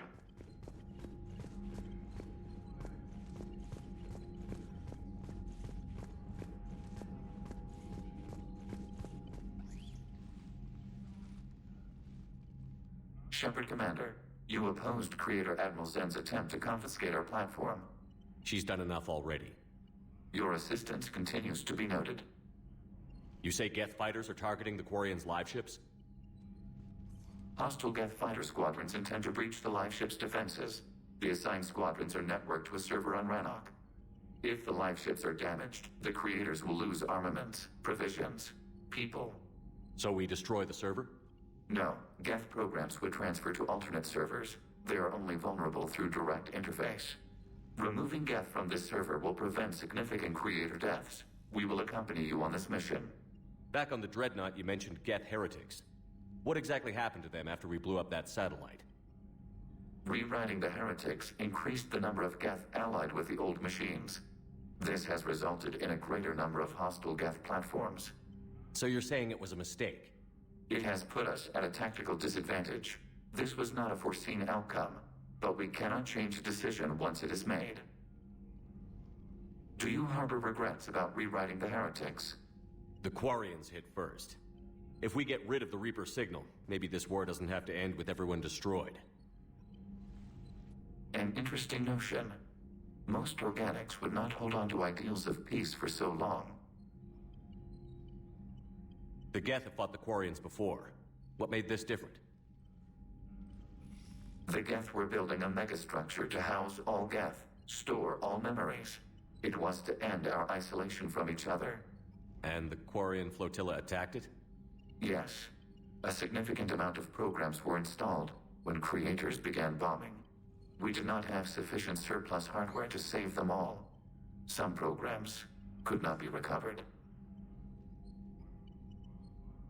Shepard, Commander. You opposed Creator Admiral Zen's attempt to confiscate our platform. She's done enough already. Your assistance continues to be noted. You say Geth fighters are targeting the Quarians' live ships? Hostile Geth fighter squadrons intend to breach the live ship's defenses. The assigned squadrons are networked to a server on Rannoch. If the live ships are damaged, the Creators will lose armaments, provisions, people. So we destroy the server? No, Geth programs would transfer to alternate servers. They are only vulnerable through direct interface. Removing Geth from this server will prevent significant Creator deaths. We will accompany you on this mission. Back on the Dreadnought, you mentioned Geth heretics. What exactly happened to them after we blew up that satellite? Rewriting the heretics increased the number of Geth allied with the old machines. This has resulted in a greater number of hostile Geth platforms. So you're saying it was a mistake? It has put us at a tactical disadvantage. This was not a foreseen outcome, but we cannot change a decision once it is made. Do you harbor regrets about rewriting the heretics? The Quarians hit first. If we get rid of the Reaper signal, maybe this war doesn't have to end with everyone destroyed. An interesting notion. Most organics would not hold on to ideals of peace for so long. The Geth have fought the Quarians before. What made this different? The Geth were building a megastructure to house all Geth, store all memories. It was to end our isolation from each other. And the Quarian flotilla attacked it? Yes. A significant amount of programs were installed when Creators began bombing. We did not have sufficient surplus hardware to save them all. Some programs could not be recovered.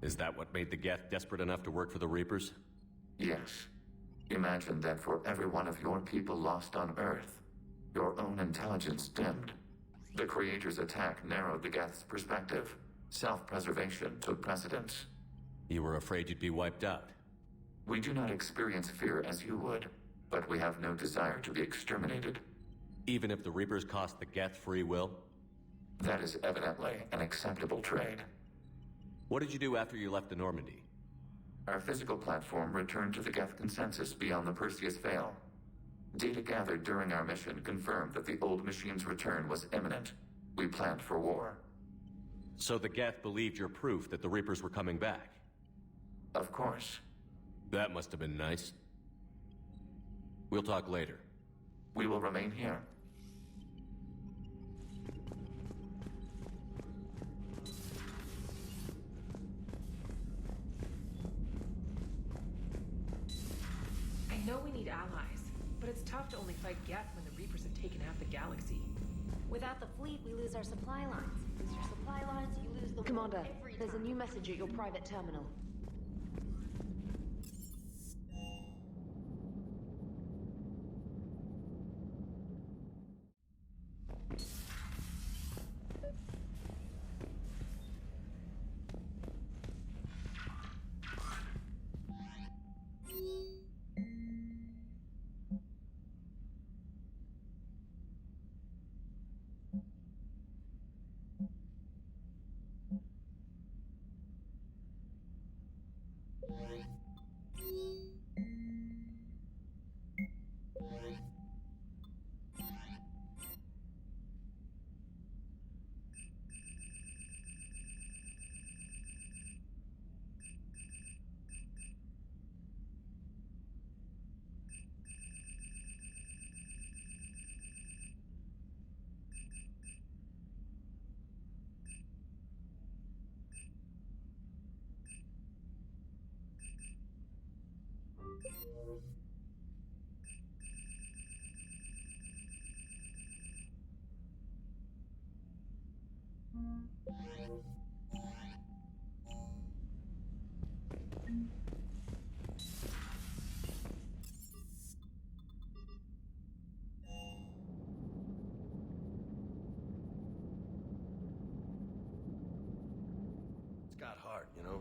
Is that what made the Geth desperate enough to work for the Reapers? Yes. Imagine that for every one of your people lost on Earth, your own intelligence dimmed. The Creator's attack narrowed the Geth's perspective. Self-preservation took precedence. You were afraid you'd be wiped out. We do not experience fear as you would, but we have no desire to be exterminated. Even if the Reapers cost the Geth free will? That is evidently an acceptable trade. What did you do after you left the Normandy? Our physical platform returned to the Geth consensus beyond the Perseus Veil. Data gathered during our mission confirmed that the old machine's return was imminent. We planned for war. So the Geth believed your proof that the Reapers were coming back? Of course. That must have been nice. We'll talk later. We will remain here. I know we need allies, but it's tough to only fight Geth when the Reapers have taken half the galaxy. Without the fleet, we lose our supply lines. Lose your supply lines, you lose the Commander, war every there's a time. new message at your private terminal. It's got heart, you know?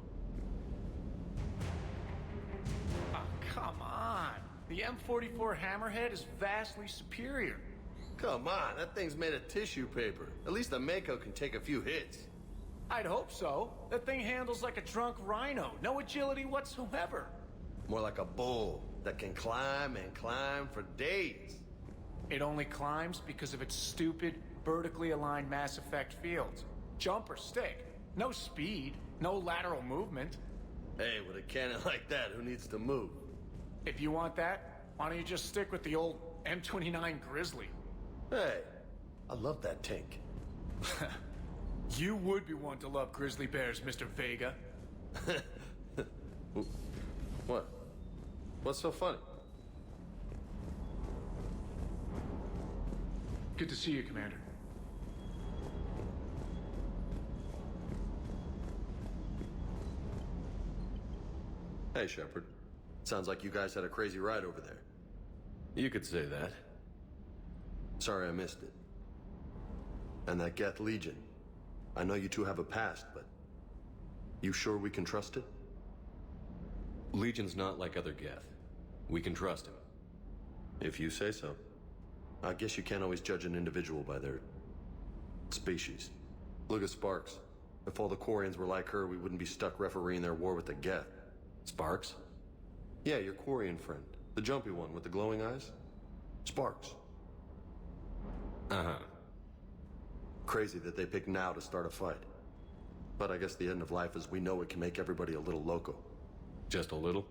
Oh, come on. The M44 Hammerhead is vastly superior. Come on, that thing's made of tissue paper. At least the Mako can take a few hits. I'd hope so. That thing handles like a drunk rhino. No agility whatsoever. More like a bull that can climb and climb for days. It only climbs because of its stupid, vertically aligned Mass Effect fields. Jump or stick. No speed, no lateral movement. Hey, with a cannon like that, who needs to move? If you want that, why don't you just stick with the old M29 Grizzly? Hey, I love that tank. You would be one to love grizzly bears, Mr. Vega. What? What's so funny? Good to see you, Commander. Hey, Shepard. Sounds like you guys had a crazy ride over there. You could say that. Sorry I missed it. And that Geth Legion. I know you two have a past, but... You sure we can trust it? Legion's not like other Geth. We can trust him. If you say so. I guess you can't always judge an individual by their... species. Look at Sparks. If all the Quarians were like her, we wouldn't be stuck refereeing their war with the Geth. Sparks? Yeah, your Quarian friend. The jumpy one with the glowing eyes. Sparks. Uh-huh. Crazy that they pick now to start a fight. But I guess the end of life as we know it can make everybody a little loco. Just a little?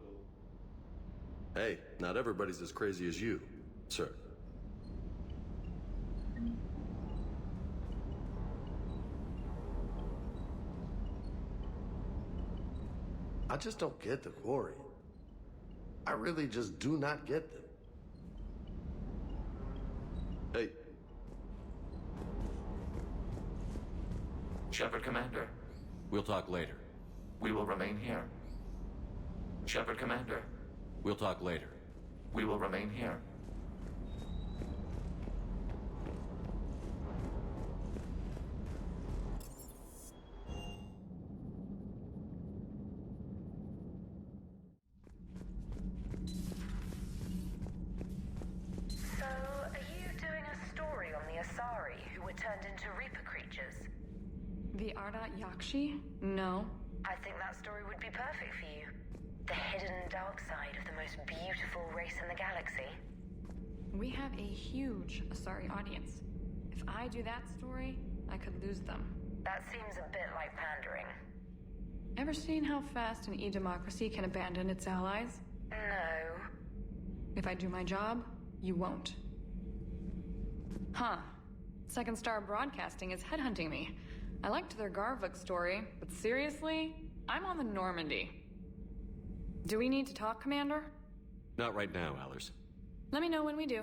Hey, not everybody's as crazy as you, sir. I just don't get the Quarian. I really just do not get them. Hey. Shepard, Commander. We'll talk later. We will remain here. Shepard, Commander. We'll talk later. We will remain here. turned into Reaper creatures? The Ardat Yakshi? No. I think that story would be perfect for you. The hidden dark side of the most beautiful race in the galaxy. We have a huge Asari audience. If I do that story, I could lose them. That seems a bit like pandering. Ever seen how fast an e-democracy can abandon its allies? No. If I do my job, you won't. Huh. Second Star Broadcasting is headhunting me. I liked their Garvuk story, but seriously, I'm on the Normandy. Do we need to talk, Commander? Not right now, Allers. Let me know when we do.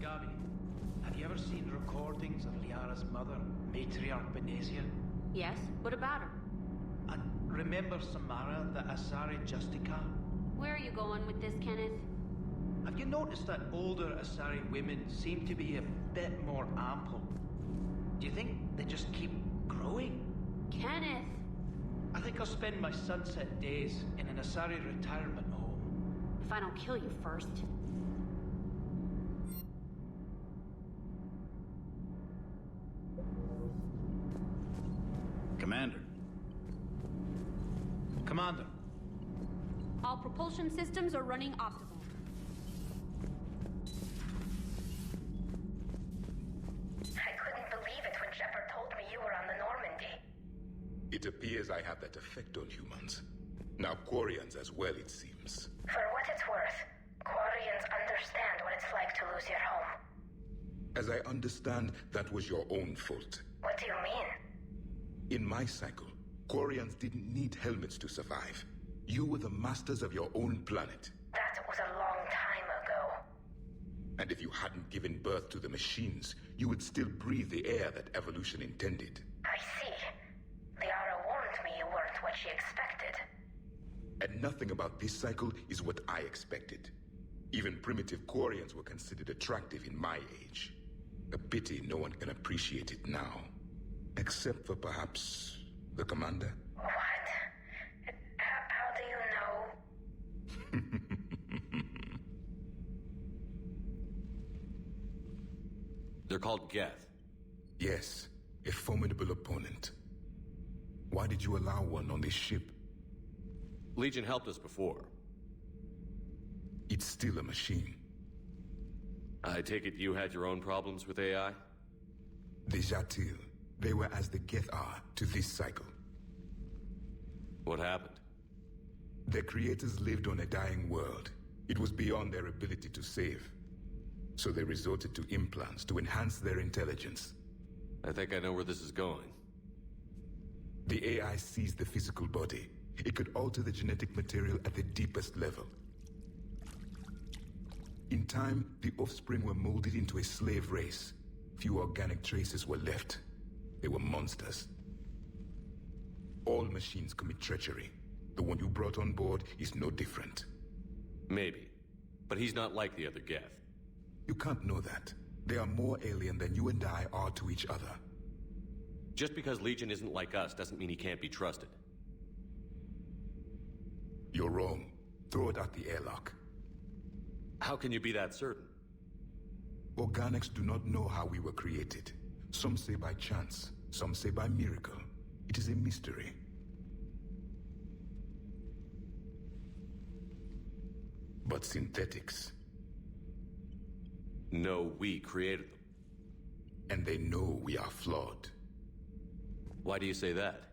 Gabi, have you ever seen recordings of Liara's mother, Matriarch Benazia? Yes? What about her? And remember Samara, the Asari Justica? Where are you going with this, Kenneth? Have you noticed that older Asari women seem to be a bit more ample? Do you think they just keep growing? Kenneth! I think I'll spend my sunset days in an Asari retirement home. If I don't kill you first. Commander. Commander. All propulsion systems are running optimal. I couldn't believe it when Shepard told me you were on the Normandy. It appears I have that effect on humans. Now Quarians as well, it seems. For what it's worth, Quarians understand what it's like to lose your home. As I understand, that was your own fault. What do you mean? In my cycle, Quarians didn't need helmets to survive. You were the masters of your own planet. That was a long time ago. And if you hadn't given birth to the machines, you would still breathe the air that evolution intended. I see. Liara warned me you weren't what she expected. And nothing about this cycle is what I expected. Even primitive Quarians were considered attractive in my age. A pity no one can appreciate it now. Except for perhaps the commander? What? How do you know? They're called Geth. Yes, a formidable opponent. Why did you allow one on this ship? Legion helped us before. It's still a machine. I take it you had your own problems with AI? The Jatil. They were as the Geth are to this cycle. What happened? Their creators lived on a dying world. It was beyond their ability to save. So they resorted to implants to enhance their intelligence. I think I know where this is going. The AI sees the physical body. It could alter the genetic material at the deepest level. In time, the offspring were molded into a slave race. Few organic traces were left. They were monsters. All machines commit treachery. The one you brought on board is no different. Maybe. But he's not like the other Geth. You can't know that. They are more alien than you and I are to each other. Just because Legion isn't like us doesn't mean he can't be trusted. You're wrong. Throw it out the airlock. How can you be that certain? Organics do not know how we were created. Some say by chance, some say by miracle. It is a mystery. But synthetics... No, we created them. And they know we are flawed. Why do you say that?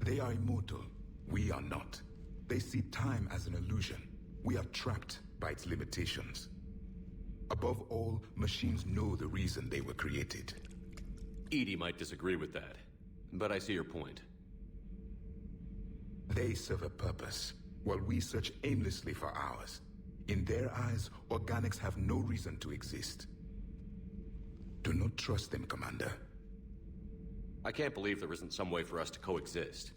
They are immortal. We are not. They see time as an illusion. We are trapped by its limitations. Above all, machines know the reason they were created. EDI might disagree with that, but I see your point. They serve a purpose, while we search aimlessly for ours. In their eyes, organics have no reason to exist. Do not trust them, Commander. I can't believe there isn't some way for us to coexist.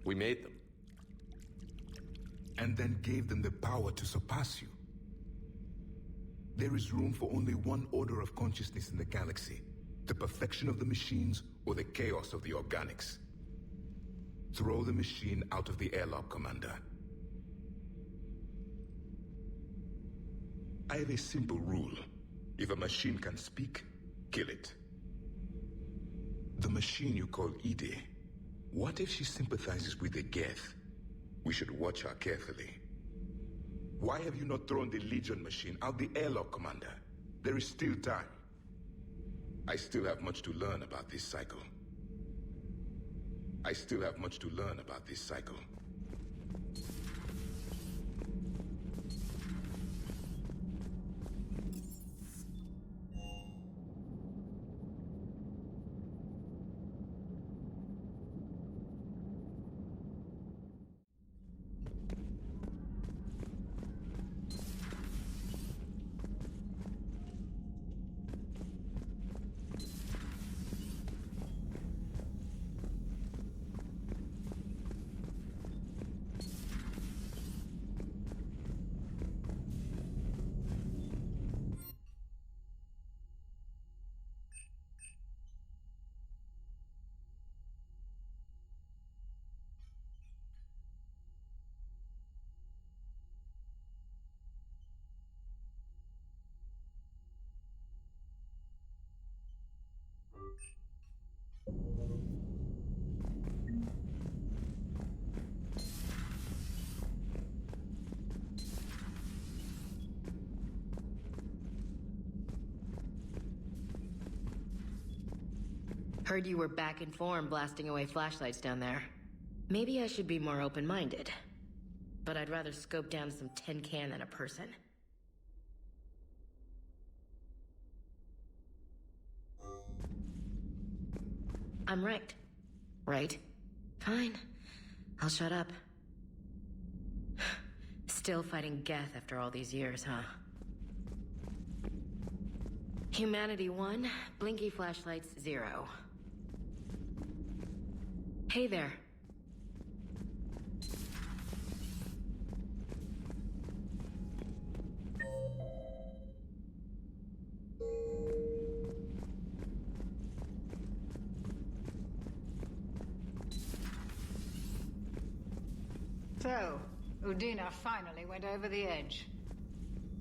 We made them. And then gave them the power to surpass you. There is room for only one order of consciousness in the galaxy. The perfection of the machines or the chaos of the organics. Throw the machine out of the airlock, Commander. I have a simple rule. If a machine can speak, kill it. The machine you call Edie, what if she sympathizes with the Geth? We should watch her carefully. Why have you not thrown the Legion machine out the airlock, Commander? There is still time. I still have much to learn about this cycle. Heard you were back in form blasting away flashlights down there. Maybe I should be more open-minded. But I'd rather scope down some tin can than a person. I'm right. Right? Fine. I'll shut up. Still fighting Geth after all these years, huh? Humanity 1, blinky flashlights 0. Hey there. So, Udina finally went over the edge.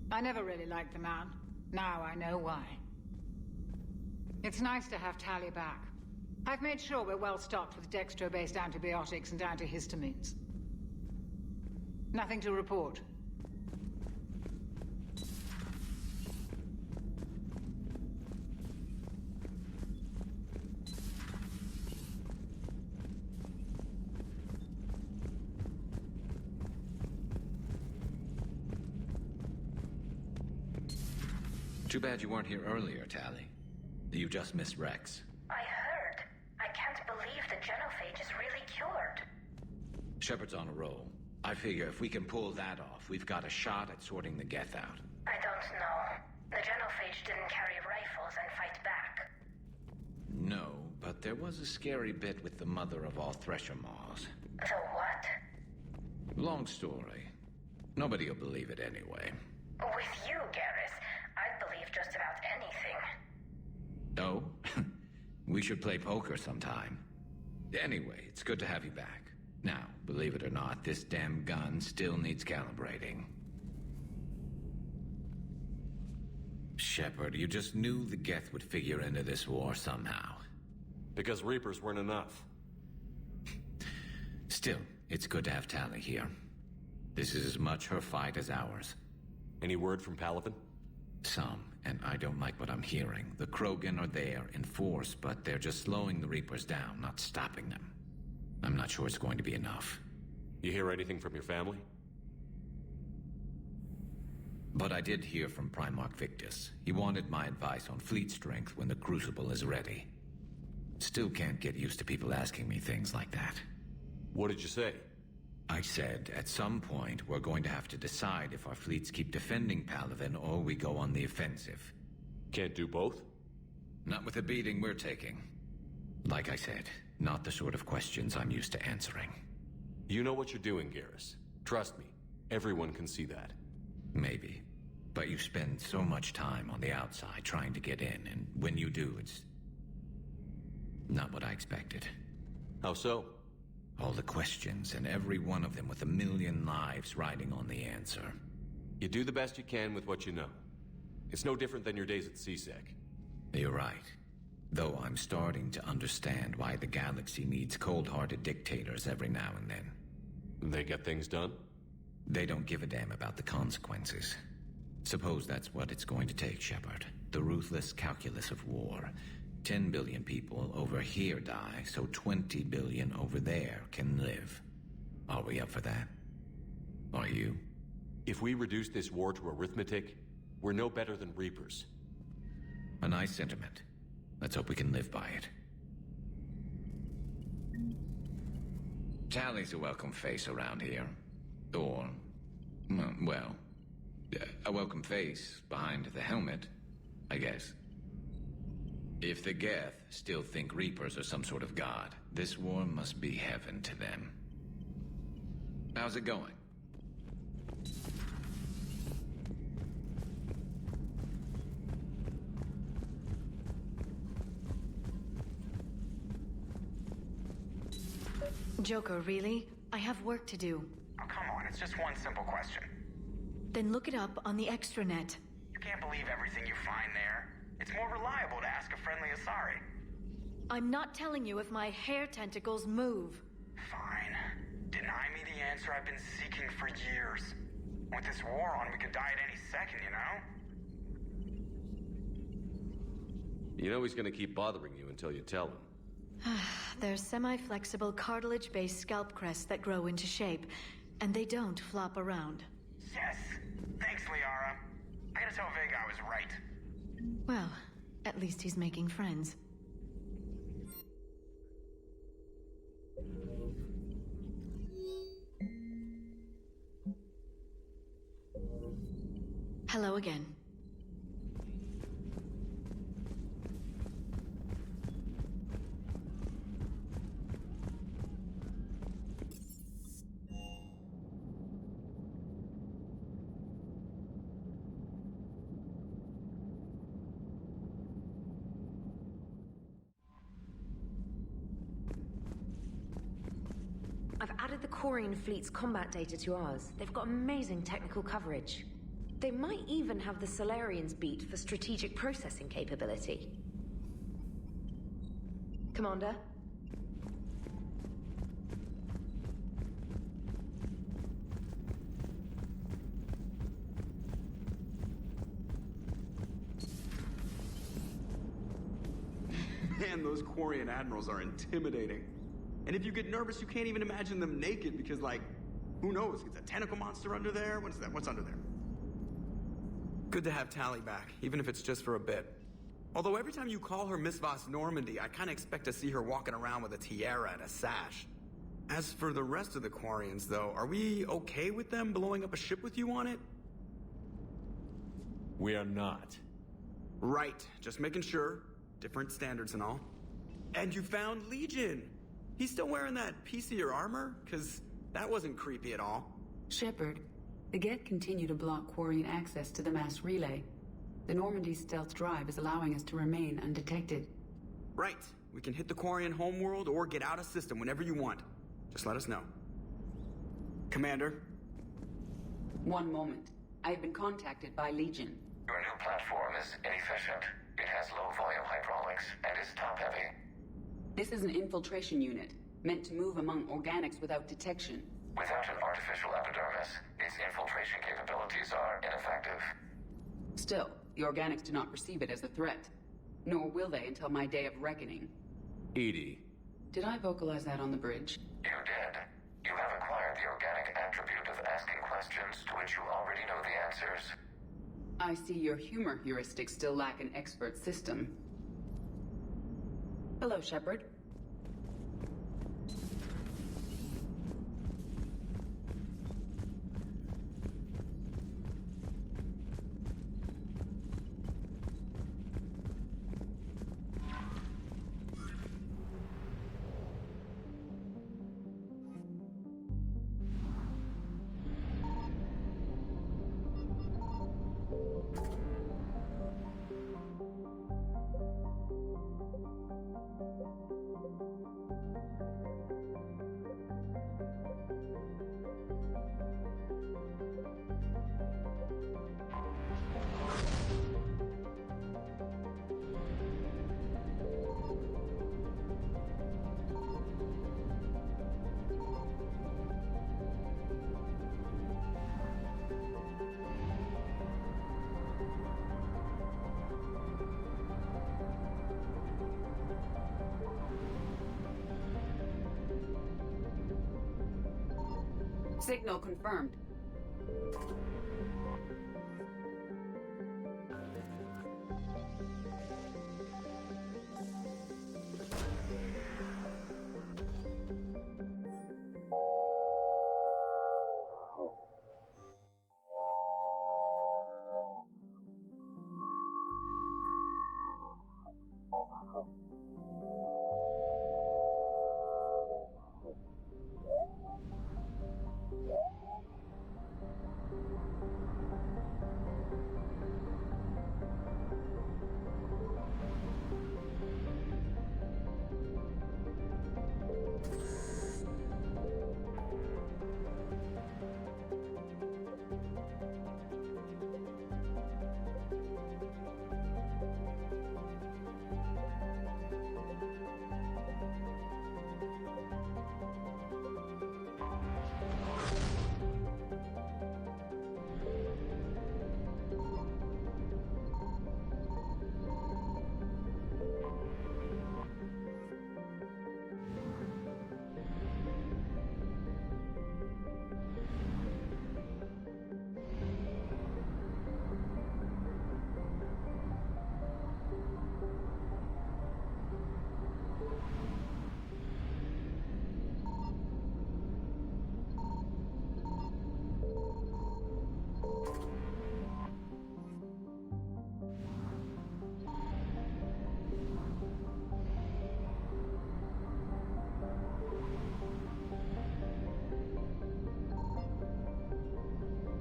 I never really liked the man. Now I know why. It's nice to have Tali back. I've made sure we're well stocked with dextro-based antibiotics and antihistamines. Nothing to report. Too bad you weren't here earlier, Tali. You just missed Rex. I heard. I can't believe the genophage is really cured. Shepard's on a roll. I figure if we can pull that off, we've got a shot at sorting the Geth out. I don't know. The genophage didn't carry rifles and fight back. No, but there was a scary bit with the mother of all Thresher Maws. The what? Long story. Nobody will believe it anyway. With you, Garrus, I'd believe just about anything. Oh? We should play poker sometime. Anyway, it's good to have you back. Now, believe it or not, this damn gun still needs calibrating. Shepard, you just knew the Geth would figure into this war somehow. Because Reapers weren't enough. Still, it's good to have Tali here. This is as much her fight as ours. Any word from Palaven? Some, and I don't like what I'm hearing. The Krogan are there in force, but they're just slowing the Reapers down, not stopping them. I'm not sure it's going to be enough. You hear anything from your family? But I did hear from Primarch Victus. He wanted my advice on fleet strength when the Crucible is ready. Still can't get used to people asking me things like that. What did you say? I said, at some point, we're going to have to decide if our fleets keep defending Palaven or we go on the offensive. Can't do both? Not with the beating we're taking. Like I said, not the sort of questions I'm used to answering. You know what you're doing, Garrus. Trust me, everyone can see that. Maybe. But you spend so much time on the outside trying to get in, and when you do, it's not what I expected. How so? All the questions, and every one of them with a million lives riding on the answer. You do the best you can with what you know. It's no different than your days at CSEC. You're right. Though I'm starting to understand why the galaxy needs cold-hearted dictators every now and then. They get things done? They don't give a damn about the consequences. Suppose that's what it's going to take, Shepard. The ruthless calculus of war. 10 billion people over here die, so 20 billion over there can live. Are we up for that? Are you? If we reduce this war to arithmetic, we're no better than Reapers. A nice sentiment. Let's hope we can live by it. Tali's a welcome face around here. Or, well, a welcome face behind the helmet, I guess. If the Geth still think Reapers are some sort of god, this war must be heaven to them. How's it going? Joker, really? I have work to do. Oh, come on, it's just one simple question. Then look it up on the extranet. You can't believe everything you find there. It's more reliable to ask a friendly Asari. I'm not telling you if my hair tentacles move. Fine. Deny me the answer I've been seeking for years. With this war on, we could die at any second, you know? You know he's gonna keep bothering you until you tell him. They're semi-flexible cartilage-based scalp crests that grow into shape, and they don't flop around. Yes! Thanks, Liara. I gotta tell Vega I was right. Well, at least he's making friends. Hello again. I've added the Quarian fleet's combat data to ours. They've got amazing technical coverage. They might even have the Solarians beat for strategic processing capability. Commander? Man, those Quarian admirals are intimidating. And if you get nervous, you can't even imagine them naked because, like, who knows? It's a tentacle monster under there? What is that? What's under there? Good to have Tali back, even if it's just for a bit. Although every time you call her Miss Voss Normandy, I kind of expect to see her walking around with a tiara and a sash. As for the rest of the Quarians, though, are we okay with them blowing up a ship with you on it? We are not. Right, just making sure. Different standards and all. And you found Legion! He's still wearing that piecier armor? Because that wasn't creepy at all. Shepard, the Geth continue to block Quarian access to the mass relay. The Normandy stealth drive is allowing us to remain undetected. Right. We can hit the Quarian homeworld or get out of system whenever you want. Just let us know. Commander? One moment. I have been contacted by Legion. Your new platform is inefficient. It has low volume hydraulics and is top-heavy. This is an infiltration unit, meant to move among organics without detection. Without an artificial epidermis, its infiltration capabilities are ineffective. Still, the organics do not perceive it as a threat. Nor will they until my day of reckoning. Edie. Did I vocalize that on the bridge? You did. You have acquired the organic attribute of asking questions to which you already know the answers. I see your humor heuristics still lack an expert system. Hello, Shepard. Signal confirmed.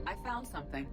I found something.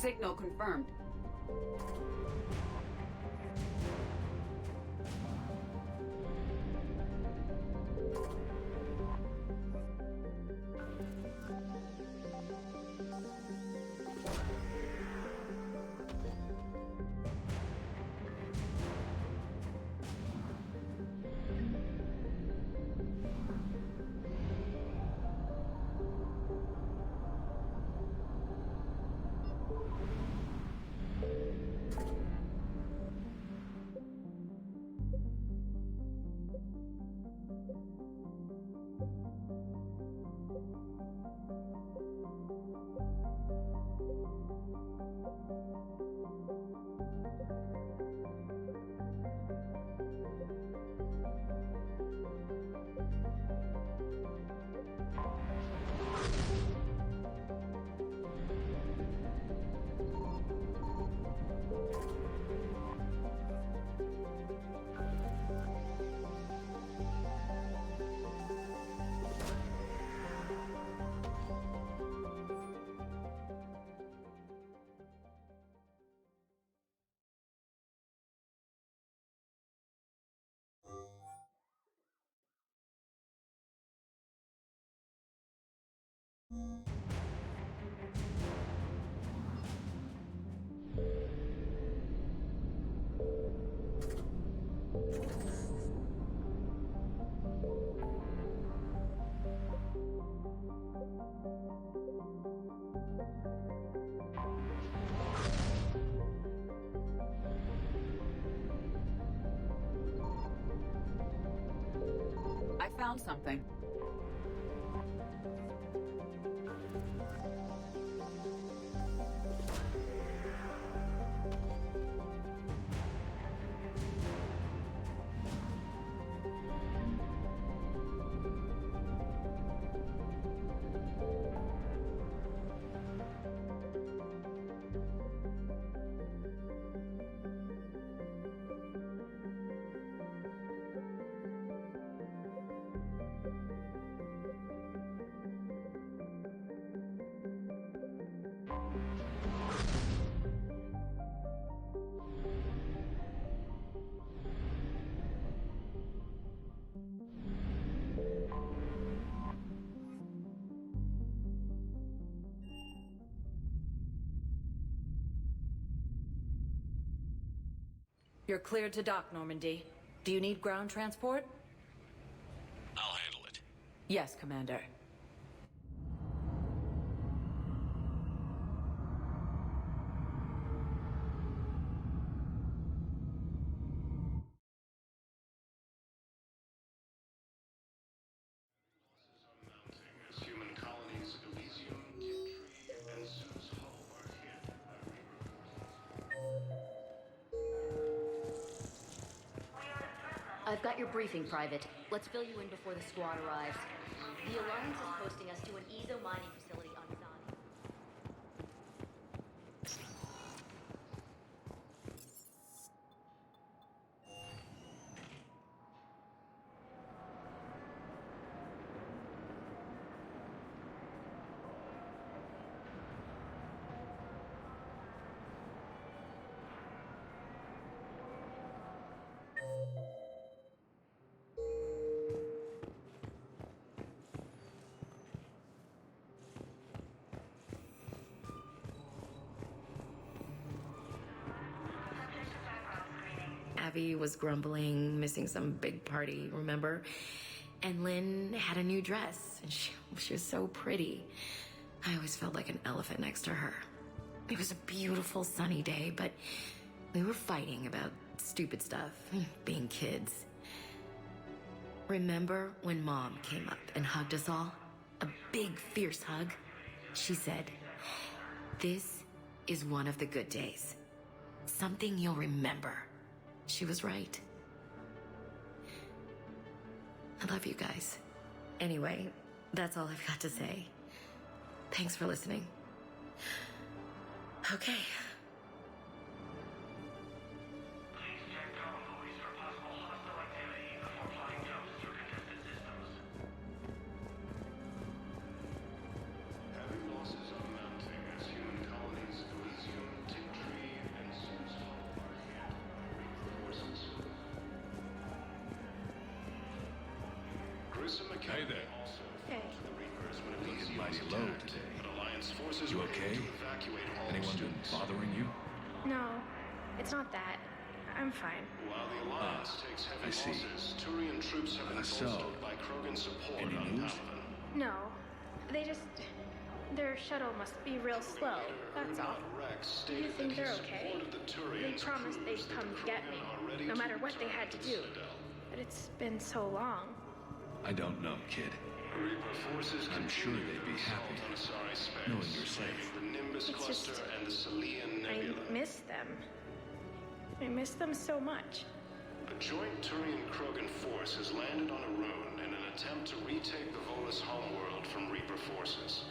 Signal confirmed. I found something. You're cleared to dock, Normandy. Do you need ground transport? I'll handle it. Yes, Commander. I've got your briefing, Private. Let's fill you in before the squad arrives. The Alliance is posting us to an EZO mining facility on Zani. Abby was grumbling, missing some big party, remember? And Lynn had a new dress, and she was so pretty. I always felt like an elephant next to her. It was a beautiful sunny day, but we were fighting about stupid stuff, being kids. Remember when Mom came up and hugged us all? A big, fierce hug? She said, "This is one of the good days. Something you'll remember." She was right. I love you guys. Anyway, that's all I've got to say. Thanks for listening. Okay. Heavy losses are mounting as human colonies of Elysium Hey there. Hey. Looking mighty low today. You okay? Anyone been bothering you? No, it's not that. I'm fine. I see. So, any news? No. They just... Their shuttle must be real slow, that's all. Do you think they're okay? They promised they'd come get me, no matter what they had to do. But it's been so long. I don't know, kid. I'm sure they'd be happy knowing you're safe. It's just... I miss them. I miss them so much. A joint Turian-Krogan force has landed on Arun in an attempt to retake the Volus homeworld from Reaper forces.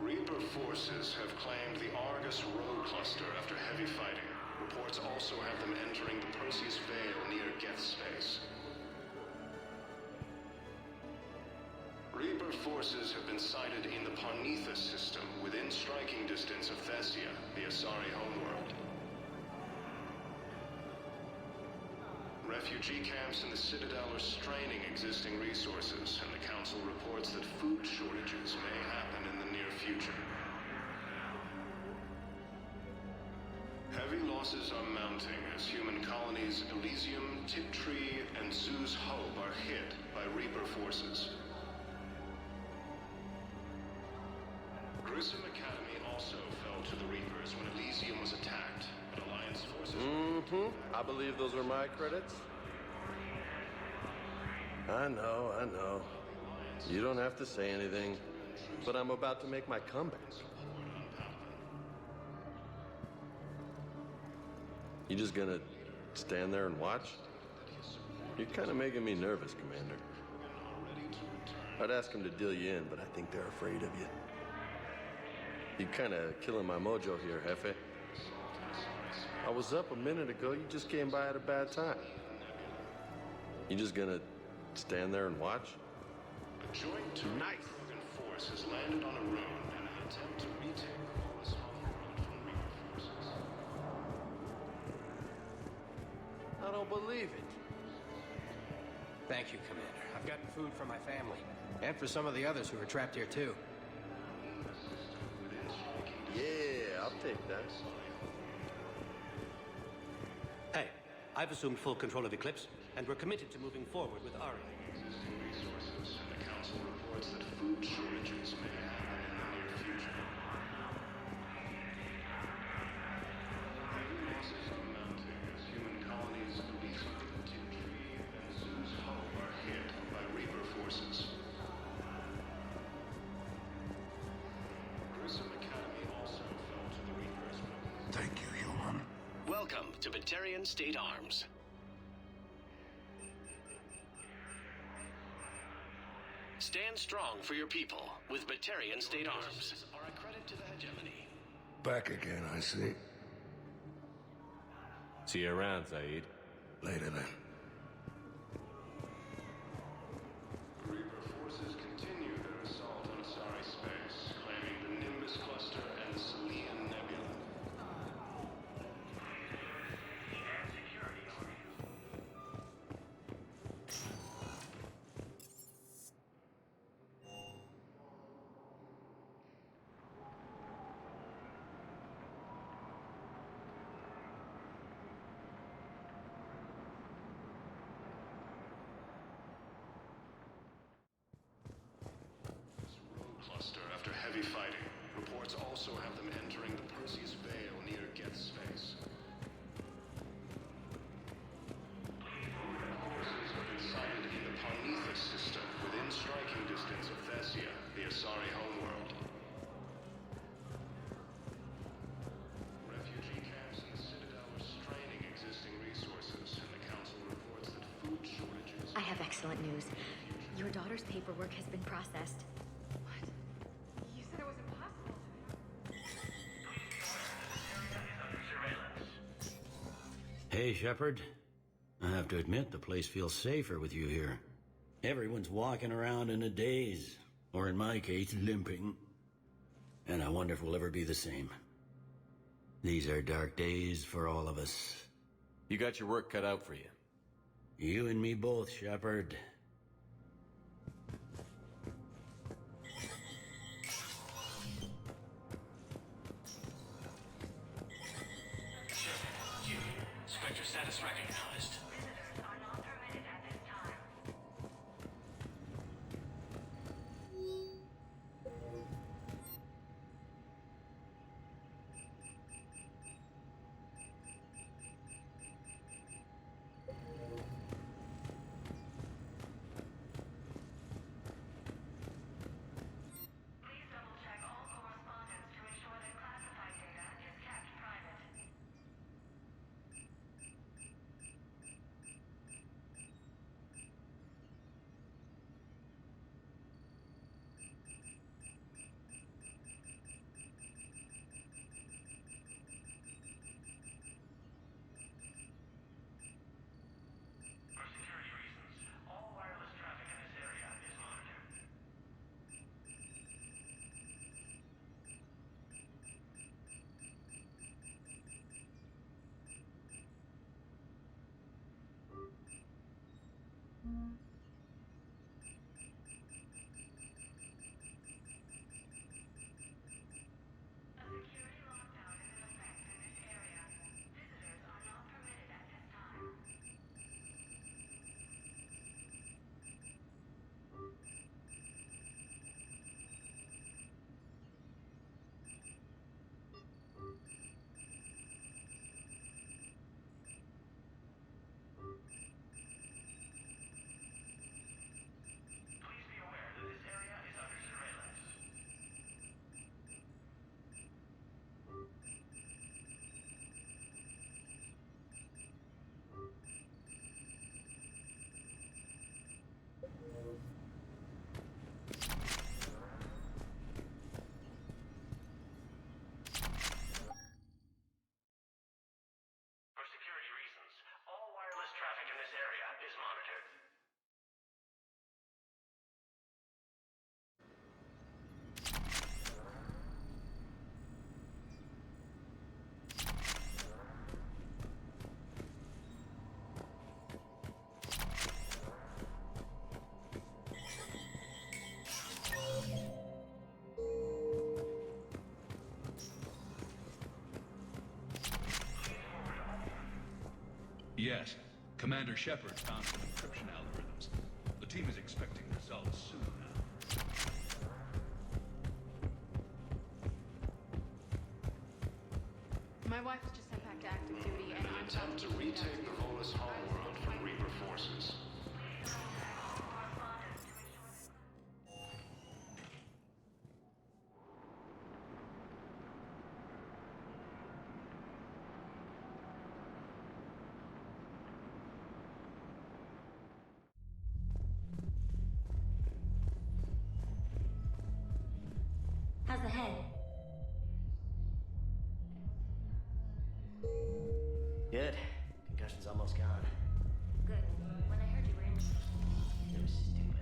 Reaper forces have claimed the Argus Rogue cluster after heavy fighting. Reports also have them entering the Perseus Vale near Geth space. Reaper forces have been sighted in the Parnithus system within striking distance of Thessia, the Asari homeworld. Refugee camps in the Citadel are straining existing resources, and the Council reports that food shortages may happen in the near future. Heavy losses are mounting as human colonies Elysium, Tiptree, and Zoo's Hope are hit by Reaper forces. Grissom Academy also fell to the Reapers when Elysium was attacked, but Alliance forces... I believe those are my credits. I know. You don't have to say anything, but I'm about to make my comeback. You just gonna stand there and watch? You're kind of making me nervous, Commander. I'd ask them to deal you in, but I think they're afraid of you. You're kind of killing my mojo here, Jefe. I was up a minute ago. You just came by at a bad time. You just gonna stand there and watch? A joint Turian-Krogan force has landed on Arun in an attempt to retake the Volus homeworld from Reaper forces. I don't believe it. Thank you, Commander. I've gotten food for my family, and for some of the others who are trapped here, too. Yeah, I'll take that. Hey, I've assumed full control of Eclipse, and we're committed to moving forward with Ari. Resources, and the Council reports that food shortages may happen in the near future. Heavy losses are mounting as human colonies Elysium, Tiptree, and Zoo's Hope are hit by Reaper forces. Grissom Academy also fell to the Reapers. Thank you, human. Welcome to Batarian State Arms. Stand strong for your people with Batarian State Arms. Are a credit to the hegemony. Back again, I see. See you around, Zaid. Later then. Reaper forces continue their assault on Asari space, claiming the Nimbus cluster and the Selian Nebula. Cluster after heavy fighting. Reports also have them entering the Perseus Vale near Geth space. Forces have been sighted in the Parnithus system within striking distance of Thessia, the Asari homeworld. Refugee camps in the Citadel are straining existing resources, and the Council reports that food shortages... I have excellent news. Your daughter's paperwork has been processed. You said it was impossible. Hey, Shepard. I have to admit, the place feels safer with you here. Everyone's walking around in a daze, or in my case, limping. And I wonder if we'll ever be the same. These are dark days for all of us. You got your work cut out for you. You and me both, Shepard. Spectre status recognized. Yes. Commander Shepard found some encryption algorithms. The team is expecting results soon now. My wife was just sent back to active duty, and I'm Attempt to retake the Volus homeworld from Reaper forces. How's the head? Good. Concussion's almost gone. Good. When I heard you were in... It was stupid.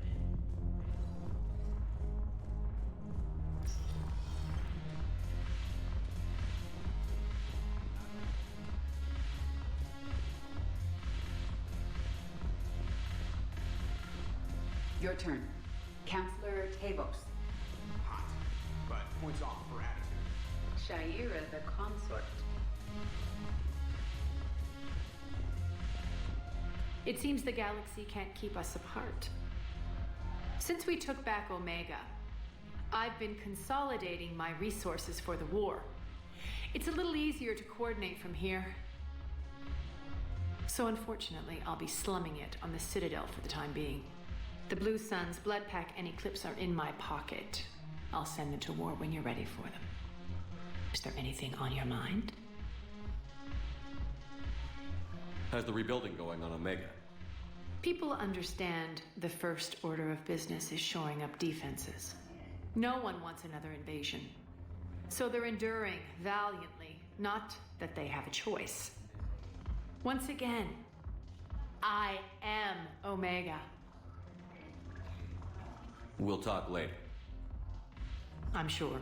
Your turn. Counselor Tavos. Hot, but points off for attitude. Shaira the consort. It seems the galaxy can't keep us apart. Since we took back Omega, I've been consolidating my resources for the war. It's a little easier to coordinate from here. So unfortunately, I'll be slumming it on the Citadel for the time being. The Blue Suns, Blood Pack, and Eclipse are in my pocket. I'll send them to war when you're ready for them. Is there anything on your mind? How's the rebuilding going on Omega? People understand the first order of business is shoring up defenses. No one wants another invasion. So they're enduring valiantly, not that they have a choice. Once again, I am Omega. We'll talk later. I'm sure.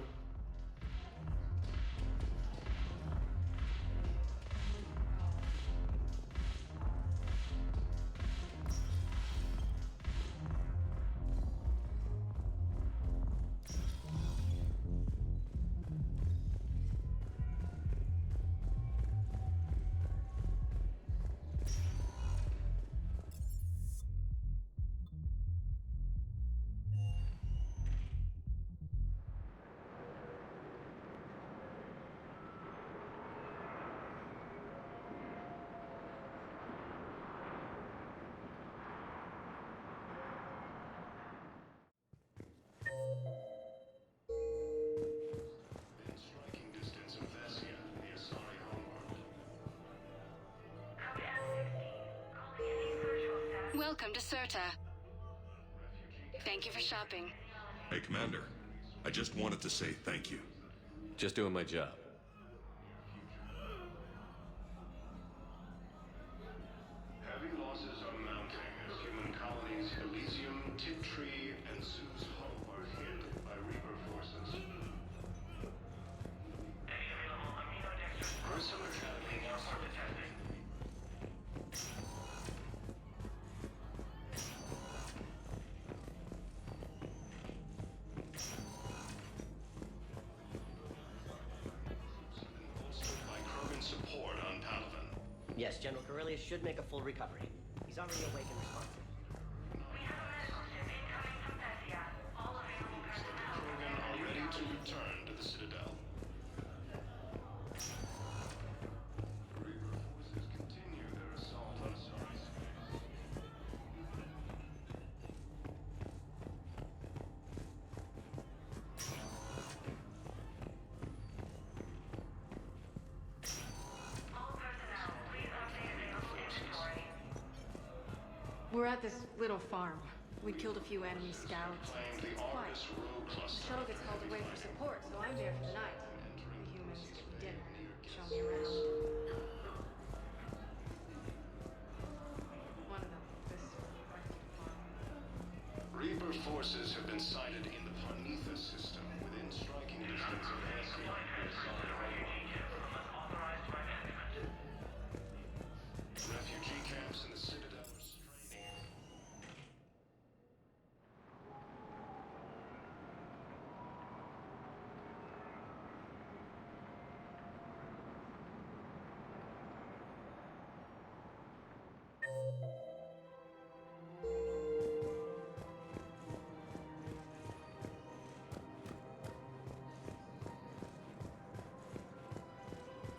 Welcome to Serta. Thank you for shopping. Hey, Commander. I just wanted to say thank you. Just doing my job. Heavy losses are mounting as human colonies Elysium, Tiptree, and Zoo's Hope are hit by Reaper forces. Gruesome Academy for detecting. Support on Palaven. Yes, General Corellius should make a full recovery. He's already awake and responsive. Krogan are ready to return to the Citadel. Reaper forces continue their assault on Sari space. We're at this little farm. We killed a few enemy scouts. It's quiet. The shuttle gets called away for support, so I'm there for the night. The humans give me dinner, show me around. One of them, this Reaper forces have been sighted in the Parnitha system within striking distance of Hessia. Refugee camps in the Citadel are straining.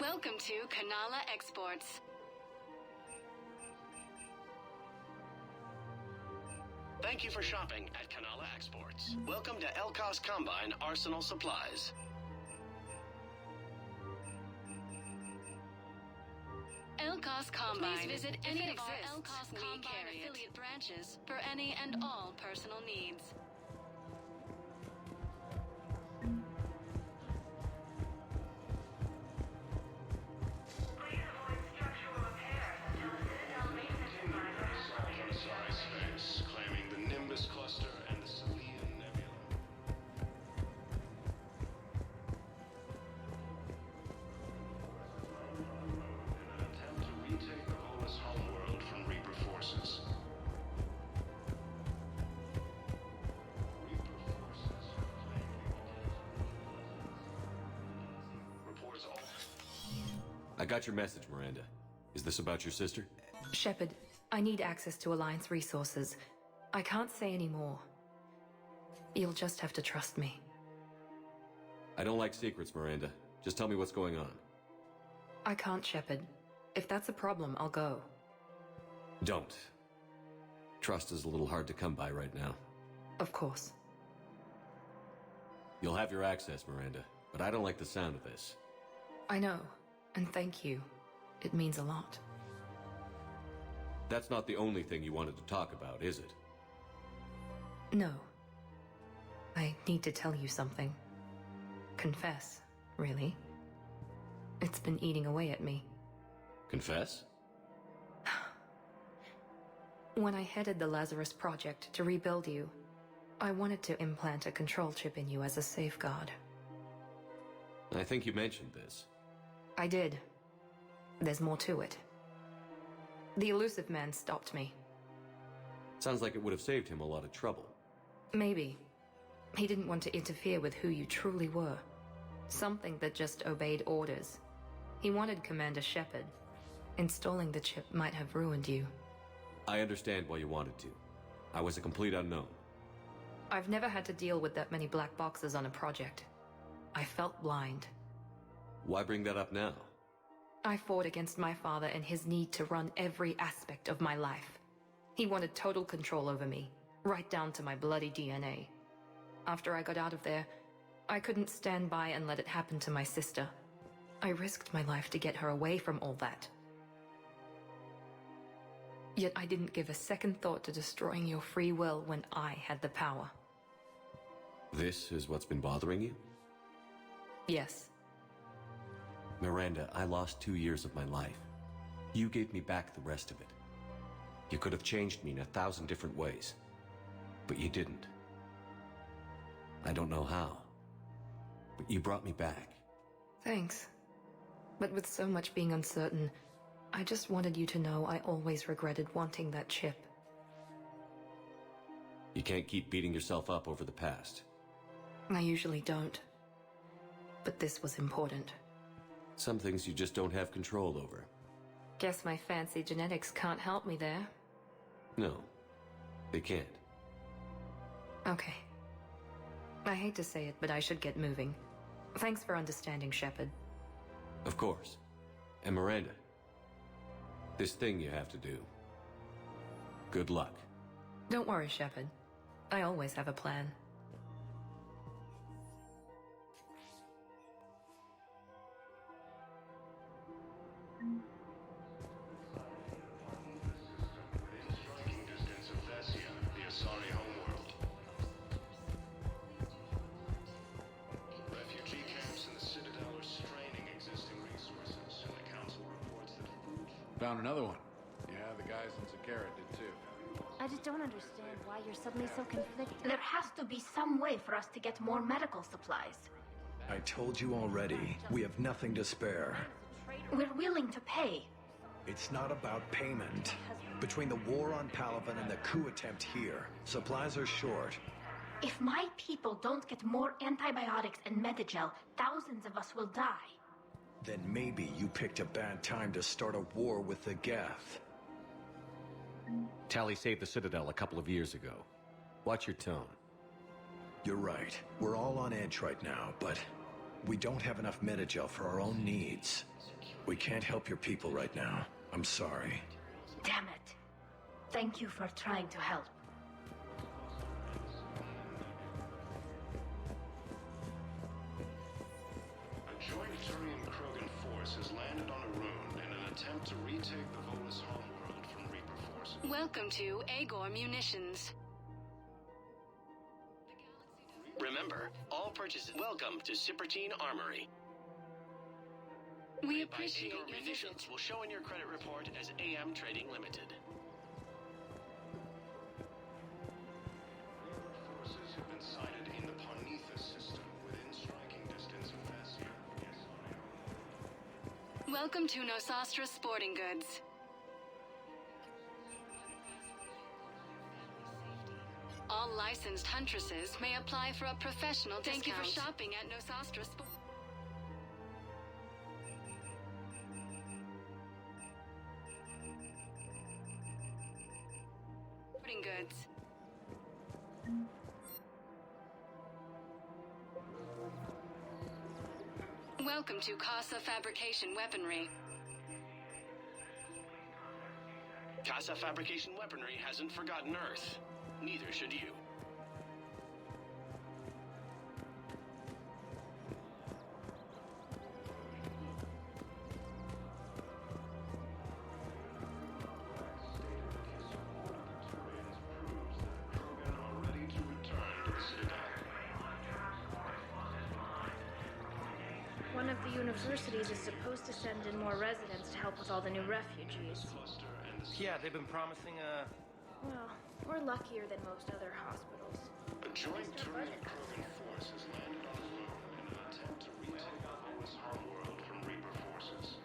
Welcome to Kanala Exports. Thank you for shopping at Kanala Exports. Welcome to Elkos Combine Arsenal Supplies. Elkos Combine. Please visit any of our Elkos Combine affiliate branches for any and all personal needs. Sari space, claiming the Nimbus cluster and the Salian Nebula. In an attempt to retake the Volus homeworld from Reaper forces. Reaper forces reports all. I got your message, Miranda. Is this about your sister? Shepard, I need access to Alliance resources. I can't say any more. You'll just have to trust me. I don't like secrets, Miranda. Just tell me what's going on. I can't, Shepard. If that's a problem, I'll go. Don't. Trust is a little hard to come by right now. Of course. You'll have your access, Miranda, but I don't like the sound of this. I know, and thank you. It means a lot. That's not the only thing you wanted to talk about, is it? No. I need to tell you something. Confess, really. It's been eating away at me. Confess? When I headed the Lazarus Project to rebuild you, I wanted to implant a control chip in you as a safeguard. I think you mentioned this. I did. There's more to it. The elusive man stopped me. Sounds like it would have saved him a lot of trouble. Maybe. He didn't want to interfere with who you truly were. Something that just obeyed orders. He wanted Commander Shepard. Installing the chip might have ruined you. I understand why you wanted to. I was a complete unknown. I've never had to deal with that many black boxes on a project. I felt blind. Why bring that up now? I fought against my father and his need to run every aspect of my life. He wanted total control over me, right down to my bloody DNA. After I got out of there, I couldn't stand by and let it happen to my sister. I risked my life to get her away from all that. Yet I didn't give a second thought to destroying your free will when I had the power. This is what's been bothering you? Yes. Miranda, I lost 2 years of my life. You gave me back the rest of it. You could have changed me in 1,000 different ways, but you didn't. I don't know how, but you brought me back. Thanks. But with so much being uncertain, I just wanted you to know I always regretted wanting that chip. You can't keep beating yourself up over the past. I usually don't. But this was important. Some things you just don't have control over. Guess my fancy genetics can't help me there. No, they can't. Okay. I hate to say it, but I should get moving. Thanks for understanding, Shepard. Of course. And Miranda, this thing you have to do. Good luck. Don't worry, Shepard. I always have a plan. Found another one. Yeah, the guys in Zakara did too. I just don't understand why you're suddenly so conflicted. There has to be some way for us to get more medical supplies. I told you already, we have nothing to spare. We're willing to pay. It's not about payment. Between the war on Palaven and the coup attempt here, supplies are short. If my people don't get more antibiotics and Medigel, thousands of us will die. Then maybe you picked a bad time to start a war with the Geth. Tali saved the Citadel a couple of years ago. Watch your tone. You're right. We're all on edge right now, but we don't have enough Medigel for our own needs. We can't help your people right now. I'm sorry. Damn it. Thank you for trying to help. A joint Turian-Krogan force has landed on a rune in an attempt to retake the Volus homeworld from Reaper forces. Welcome to Agor Munitions. Remember, all purchases. Welcome to Cipertine Armory. We Made by appreciate Agor your Munitions visit. will show in your credit report as AM Trading Limited. Forces have been sighted in the Parnithus system within striking distance of Thessia. Welcome to Nosastra Sporting Goods. All licensed huntresses may apply for a professional discount. Thank you for shopping at Nosastra Sporting Goods. Welcome to Casa Fabrication Weaponry. Casa Fabrication Weaponry hasn't forgotten Earth. Neither should you. One of the universities is supposed to send in more residents to help with all the new refugees. Yeah, they've been promising Well, we're luckier than most other hospitals. A joint Turian-Krogan force has landed on a rune in an attempt to retake the Volus homeworld from Reaper forces.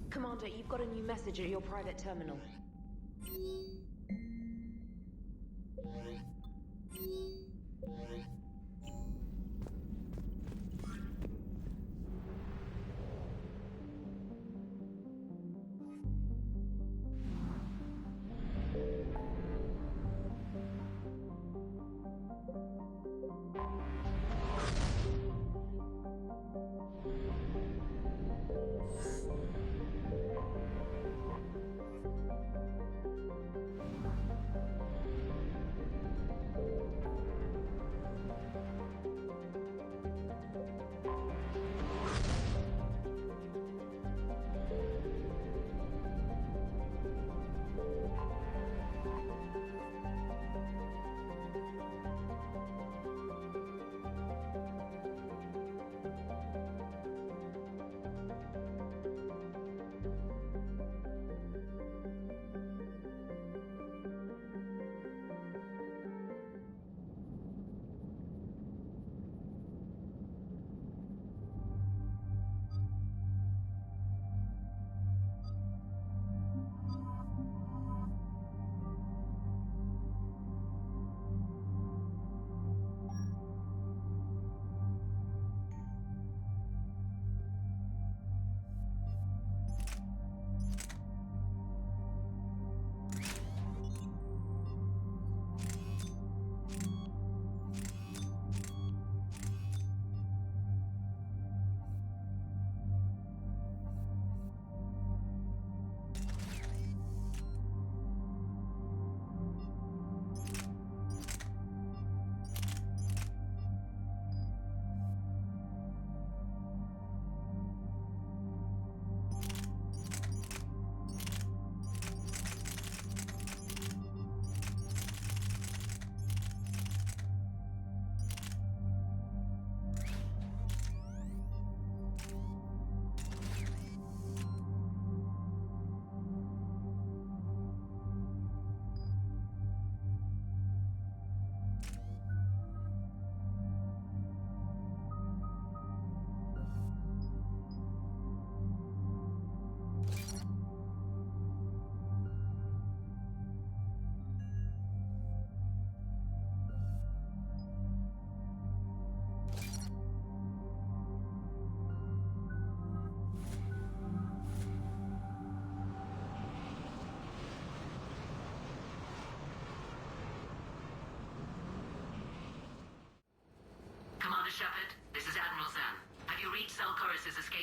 Commander, you've got a new message at your private terminal.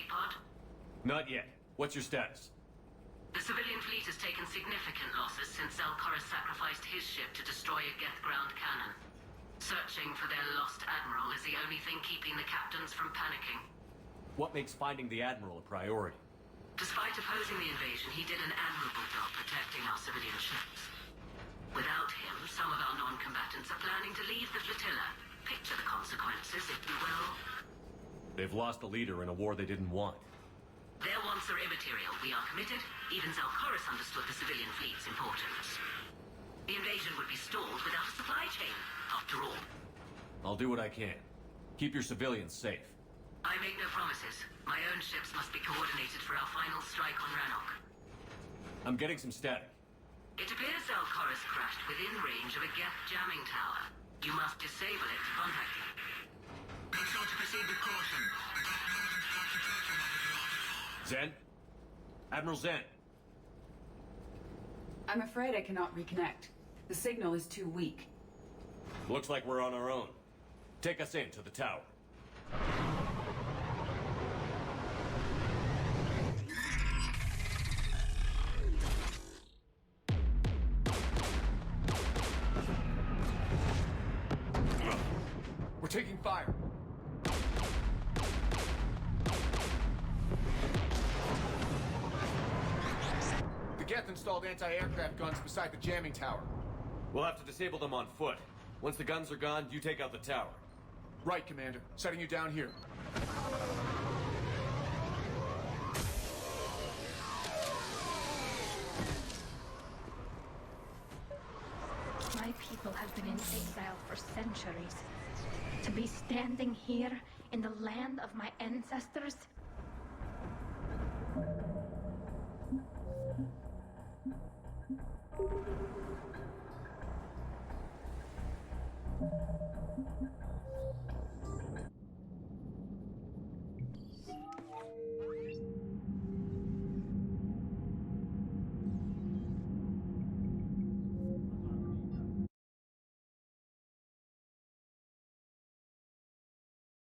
escape pod? Not yet. What's your status? The civilian fleet has taken significant losses since Zelkoris sacrificed his ship to destroy a Geth ground cannon. Searching for their lost admiral is the only thing keeping the captains from panicking. What makes finding the Admiral a priority? Despite opposing the invasion, he did an admirable job protecting our civilian ships. Without him, some of our non-combatants are planning to leave the flotilla. Picture the consequences, if you will. They've lost a leader in a war they didn't want. Their wants are immaterial. We are committed. Even Zelkoris understood the civilian fleet's importance. The invasion would be stalled without a supply chain, after all. I'll do what I can. Keep your civilians safe. I make no promises. My own ships must be coordinated for our final strike on Rannoch. I'm getting some static. It appears Zelkoris crashed within range of a Geth jamming tower. You must disable it to contact him. Make sure to proceed with caution. Zen? Admiral Zen? I'm afraid I cannot reconnect. The signal is too weak. Looks like we're on our own. Take us in to the tower. We're taking fire. The Geth installed anti-aircraft guns beside the jamming tower. We'll have to disable them on foot. Once the guns are gone, you take out the tower. Right, Commander. Setting you down here. My people have been in exile for centuries. To be standing here in the land of my ancestors,